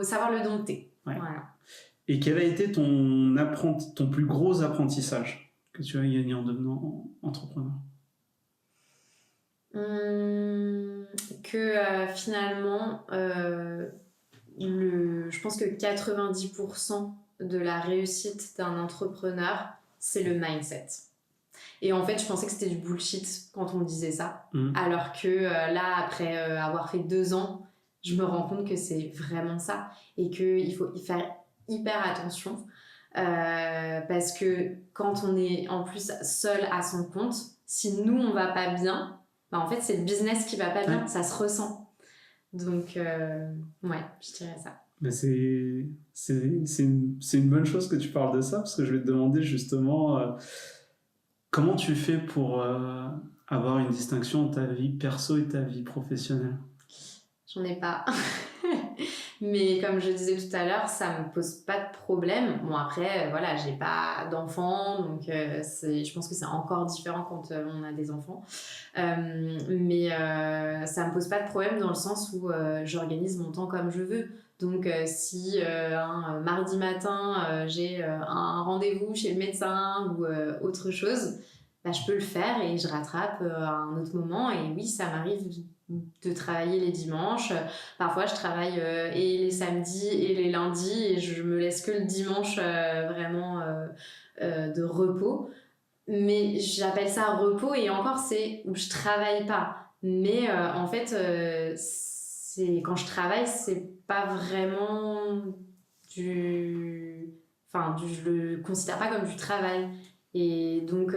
savoir le dompter. Ouais. Voilà. Et quel a été ton plus gros apprentissage que tu as gagné en devenant entrepreneur ? Finalement, je pense que 90% de la réussite d'un entrepreneur, c'est le mindset. Et en fait, je pensais que c'était du bullshit quand on me disait ça. Alors que là, après avoir fait 2 ans, je me rends compte que c'est vraiment ça. Et qu'il faut y faire hyper attention. Parce que quand on est en plus seul à son compte, si nous, on va pas bien, en fait, c'est le business qui va pas bien, ça se ressent. Donc, ouais, je dirais ça. Mais c'est une bonne chose que tu parles de ça, parce que je vais te demander justement comment tu fais pour avoir une distinction entre ta vie perso et ta vie professionnelle ? J'en ai pas. Mais comme je disais tout à l'heure, ça me pose pas de problème. Bon, après, voilà, j'ai pas d'enfants, donc je pense que c'est encore différent quand on a des enfants. Mais ça me pose pas de problème dans le sens où j'organise mon temps comme je veux. Donc, si un mardi matin, j'ai un rendez-vous chez le médecin ou autre chose, je peux le faire et je rattrape à un autre moment. Et oui, ça m'arrive de travailler les dimanches. Parfois, je travaille et les samedis et les lundis et je me laisse que le dimanche vraiment de repos. Mais j'appelle ça repos et encore, c'est où je travaille pas. Mais en fait, quand je travaille, c'est pas vraiment je le considère pas comme du travail. Et donc,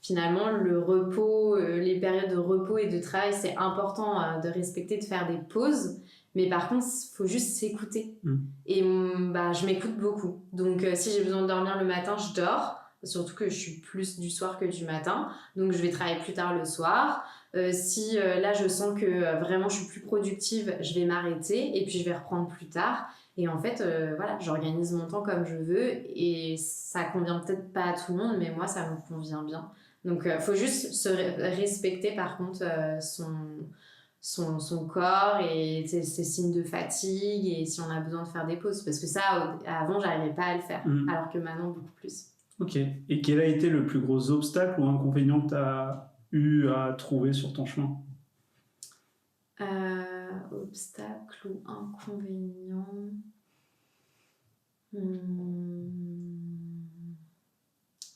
finalement, le repos, les périodes de repos et de travail, c'est important de respecter, de faire des pauses. Mais par contre, il faut juste s'écouter. Et je m'écoute beaucoup. Donc, si j'ai besoin de dormir le matin, je dors. Surtout que je suis plus du soir que du matin. Donc, je vais travailler plus tard le soir. Si là, je sens que vraiment je suis plus productive, je vais m'arrêter et puis je vais reprendre plus tard. Et en fait, voilà, j'organise mon temps comme je veux et ça convient peut-être pas à tout le monde, mais moi, ça me convient bien. Donc, faut juste se respecter, par contre, son corps et ses signes de fatigue et si on a besoin de faire des pauses. Parce que ça, avant, j'arrivais pas à le faire, alors que maintenant, beaucoup plus. Ok. Et quel a été le plus gros obstacle ou inconvénient que tu as eu à trouver sur ton chemin ? Obstacle ou inconvénient.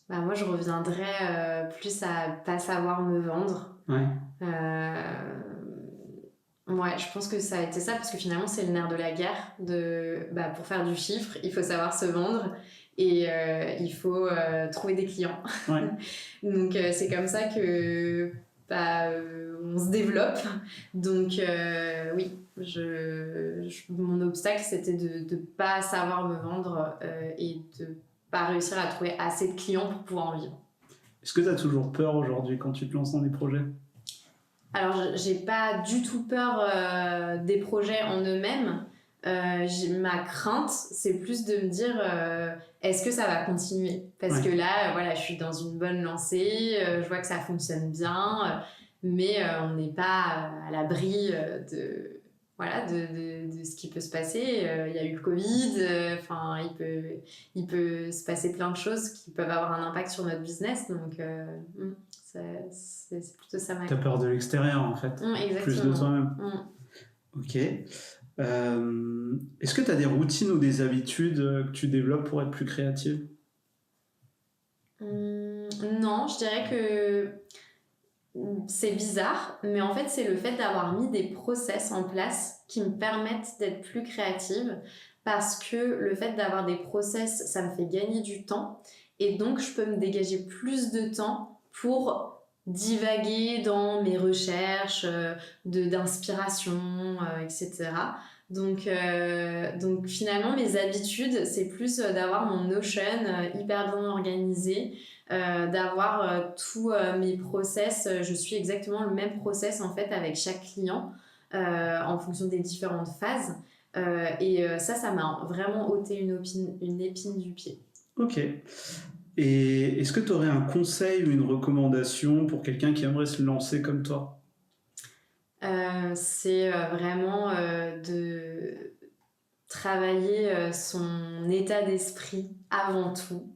Moi, je reviendrais plus à pas savoir me vendre. Ouais. Ouais, je pense que ça a été ça parce que finalement, c'est le nerf de la guerre. Pour faire du chiffre, il faut savoir se vendre et il faut trouver des clients. Ouais. Donc, c'est comme ça que on se développe. Donc oui, mon obstacle, c'était de ne pas savoir me vendre et de pas réussir à trouver assez de clients pour pouvoir en vivre. Est-ce que tu as toujours peur aujourd'hui quand tu te lances dans des projets ? Alors, j'ai pas du tout peur des projets en eux-mêmes. Ma crainte, c'est plus de me dire est-ce que ça va continuer ? Parce que là, voilà, je suis dans une bonne lancée, je vois que ça fonctionne bien, mais on n'est pas à l'abri de ce qui peut se passer. Il y a eu le Covid, il peut se passer plein de choses qui peuvent avoir un impact sur notre business. Donc, c'est plutôt ça ma crainte. T'as peur de l'extérieur, en fait. Exactement. Plus de toi-même. Ok. Est-ce que tu as des routines ou des habitudes que tu développes pour être plus créative ? Non, je dirais que c'est bizarre, mais en fait, c'est le fait d'avoir mis des process en place qui me permettent d'être plus créative, parce que le fait d'avoir des process, ça me fait gagner du temps, et donc je peux me dégager plus de temps pour divaguer dans mes recherches d'inspiration, etc. Donc finalement, mes habitudes, c'est plus d'avoir mon Notion hyper bien organisé, d'avoir tous mes process. Je suis exactement le même process en fait avec chaque client en fonction des différentes phases. Ça m'a vraiment ôté une épine du pied. Ok. Et est-ce que tu aurais un conseil ou une recommandation pour quelqu'un qui aimerait se lancer comme toi ? C'est vraiment de travailler son état d'esprit avant tout,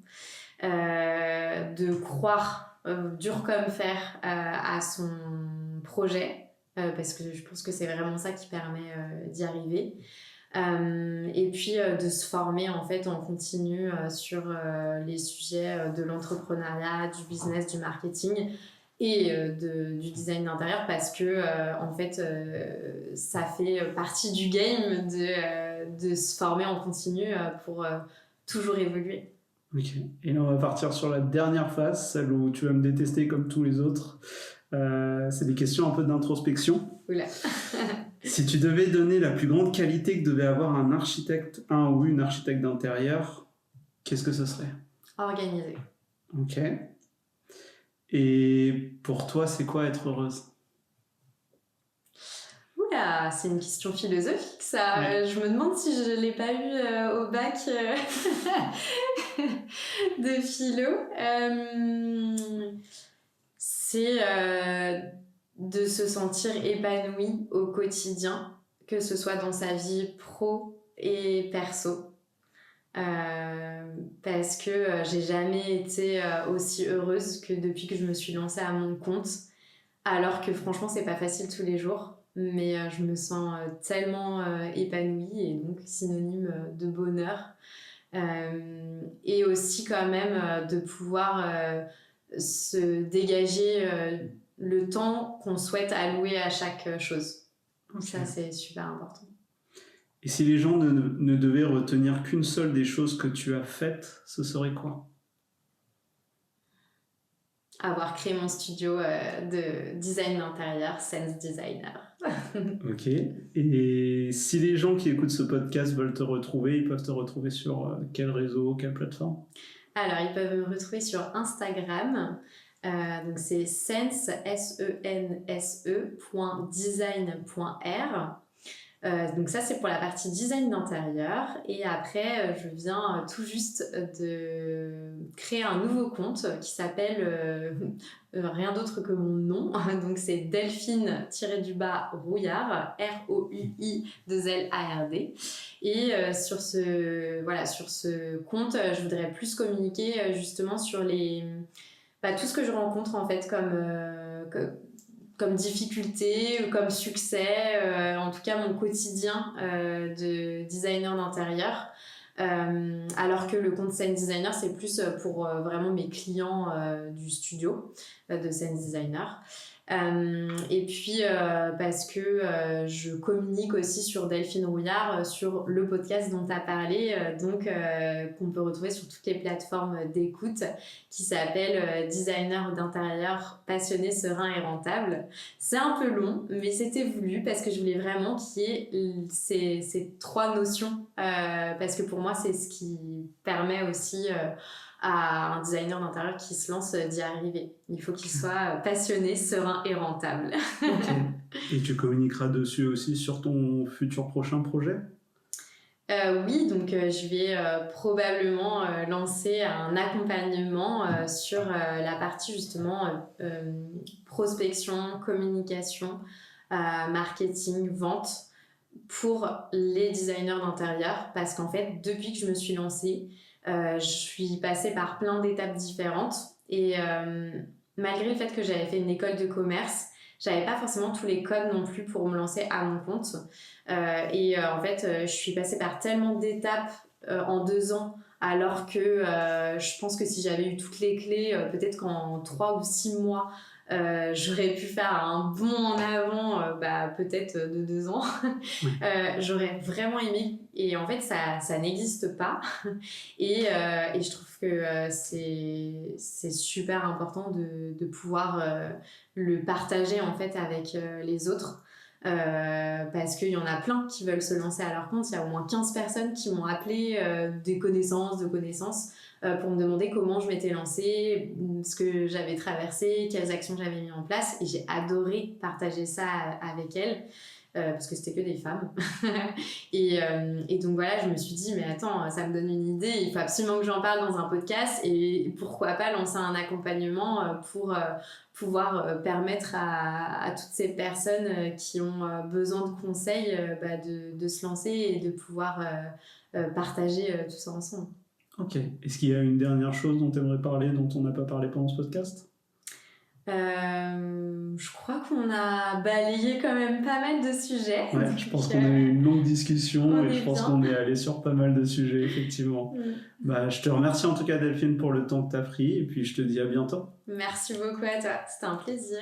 de croire dur comme fer à son projet, parce que je pense que c'est vraiment ça qui permet d'y arriver. Et puis de se former en fait en continu sur les sujets de l'entrepreneuriat, du business, du marketing et du design d'intérieur, parce que en fait ça fait partie du game de se former en continu pour toujours évoluer. Ok. Et là on va partir sur la dernière phase, celle où tu vas me détester comme tous les autres. C'est des questions un peu d'introspection. Oula. Si tu devais donner la plus grande qualité que devait avoir un ou une architecte d'intérieur, qu'est-ce que ce serait ? Organisé. Ok. Et pour toi, c'est quoi être heureuse ? Oula, c'est une question philosophique ça. Ouais. Je me demande si je ne l'ai pas eu au bac de philo. C'est de se sentir épanoui au quotidien, que ce soit dans sa vie pro et perso. Parce que j'ai jamais été aussi heureuse que depuis que je me suis lancée à mon compte, alors que franchement c'est pas facile tous les jours, mais je me sens tellement épanouie et donc synonyme de bonheur, et aussi quand même de pouvoir se dégager le temps qu'on souhaite allouer à chaque chose. Okay. Ça c'est super important. Et si les gens ne devaient retenir qu'une seule des choses que tu as faites, ce serait quoi ? Avoir créé mon studio de design d'intérieur, Sense Designer. Ok. Et si les gens qui écoutent ce podcast veulent te retrouver, ils peuvent te retrouver sur quel réseau, quelle plateforme ? Alors, ils peuvent me retrouver sur Instagram. Donc c'est sense, sense.design.r. Donc ça c'est pour la partie design d'intérieur, et après je viens tout juste de créer un nouveau compte qui s'appelle rien d'autre que mon nom, donc c'est Delphine-Rouillard, ROUI2LARD, et sur ce compte je voudrais plus communiquer justement sur tout ce que je rencontre en fait comme difficulté, comme succès, en tout cas mon quotidien de designer d'intérieur, alors que le compte Sense Designer c'est plus pour vraiment mes clients du studio de Sense Designer. Et puis parce que je communique aussi sur Delphine Rouillard, sur le podcast dont tu as parlé, qu'on peut retrouver sur toutes les plateformes d'écoute, qui s'appelle Designer d'intérieur passionné, serein et rentable. C'est un peu long, mais c'était voulu parce que je voulais vraiment qu'il y ait ces 3 notions, parce que pour moi c'est ce qui permet aussi à un designer d'intérieur qui se lance d'y arriver. Il faut qu'il soit passionné, serein et rentable. Ok. Et tu communiqueras dessus aussi sur ton futur prochain projet ? Oui, donc je vais probablement lancer un accompagnement sur la partie justement prospection, communication, marketing, vente pour les designers d'intérieur, parce qu'en fait, depuis que je me suis lancée, je suis passée par plein d'étapes différentes et malgré le fait que j'avais fait une école de commerce, j'avais pas forcément tous les codes non plus pour me lancer à mon compte. En fait, je suis passée par tellement d'étapes en 2 ans, alors que je pense que si j'avais eu toutes les clés, peut-être qu'en 3 ou 6 mois, j'aurais pu faire un bond en avant, peut-être de 2 ans. J'aurais vraiment aimé. Et en fait, ça n'existe pas. Et je trouve que c'est super important de pouvoir le partager en fait avec les autres. Parce qu'il y en a plein qui veulent se lancer à leur compte. Il y a au moins 15 personnes qui m'ont appelé des connaissances, pour me demander comment je m'étais lancée, ce que j'avais traversé, quelles actions j'avais mis en place. Et j'ai adoré partager ça avec elles. Parce que c'était que des femmes. et donc voilà, je me suis dit, mais attends, ça me donne une idée, il faut absolument que j'en parle dans un podcast, et pourquoi pas lancer un accompagnement pour pouvoir permettre à toutes ces personnes qui ont besoin de conseils de se lancer et de pouvoir partager tout ça ensemble. Ok. Est-ce qu'il y a une dernière chose dont tu aimerais parler, dont on n'a pas parlé pendant ce podcast ? Je crois qu'on a balayé quand même pas mal de sujets. Ouais, je pense qu'on a eu une longue discussion et je pense bien. qu'on est allé sur pas mal de sujets, effectivement. Je te remercie en tout cas, Delphine, pour le temps que tu as pris et puis je te dis à bientôt. Merci beaucoup à toi, c'était un plaisir.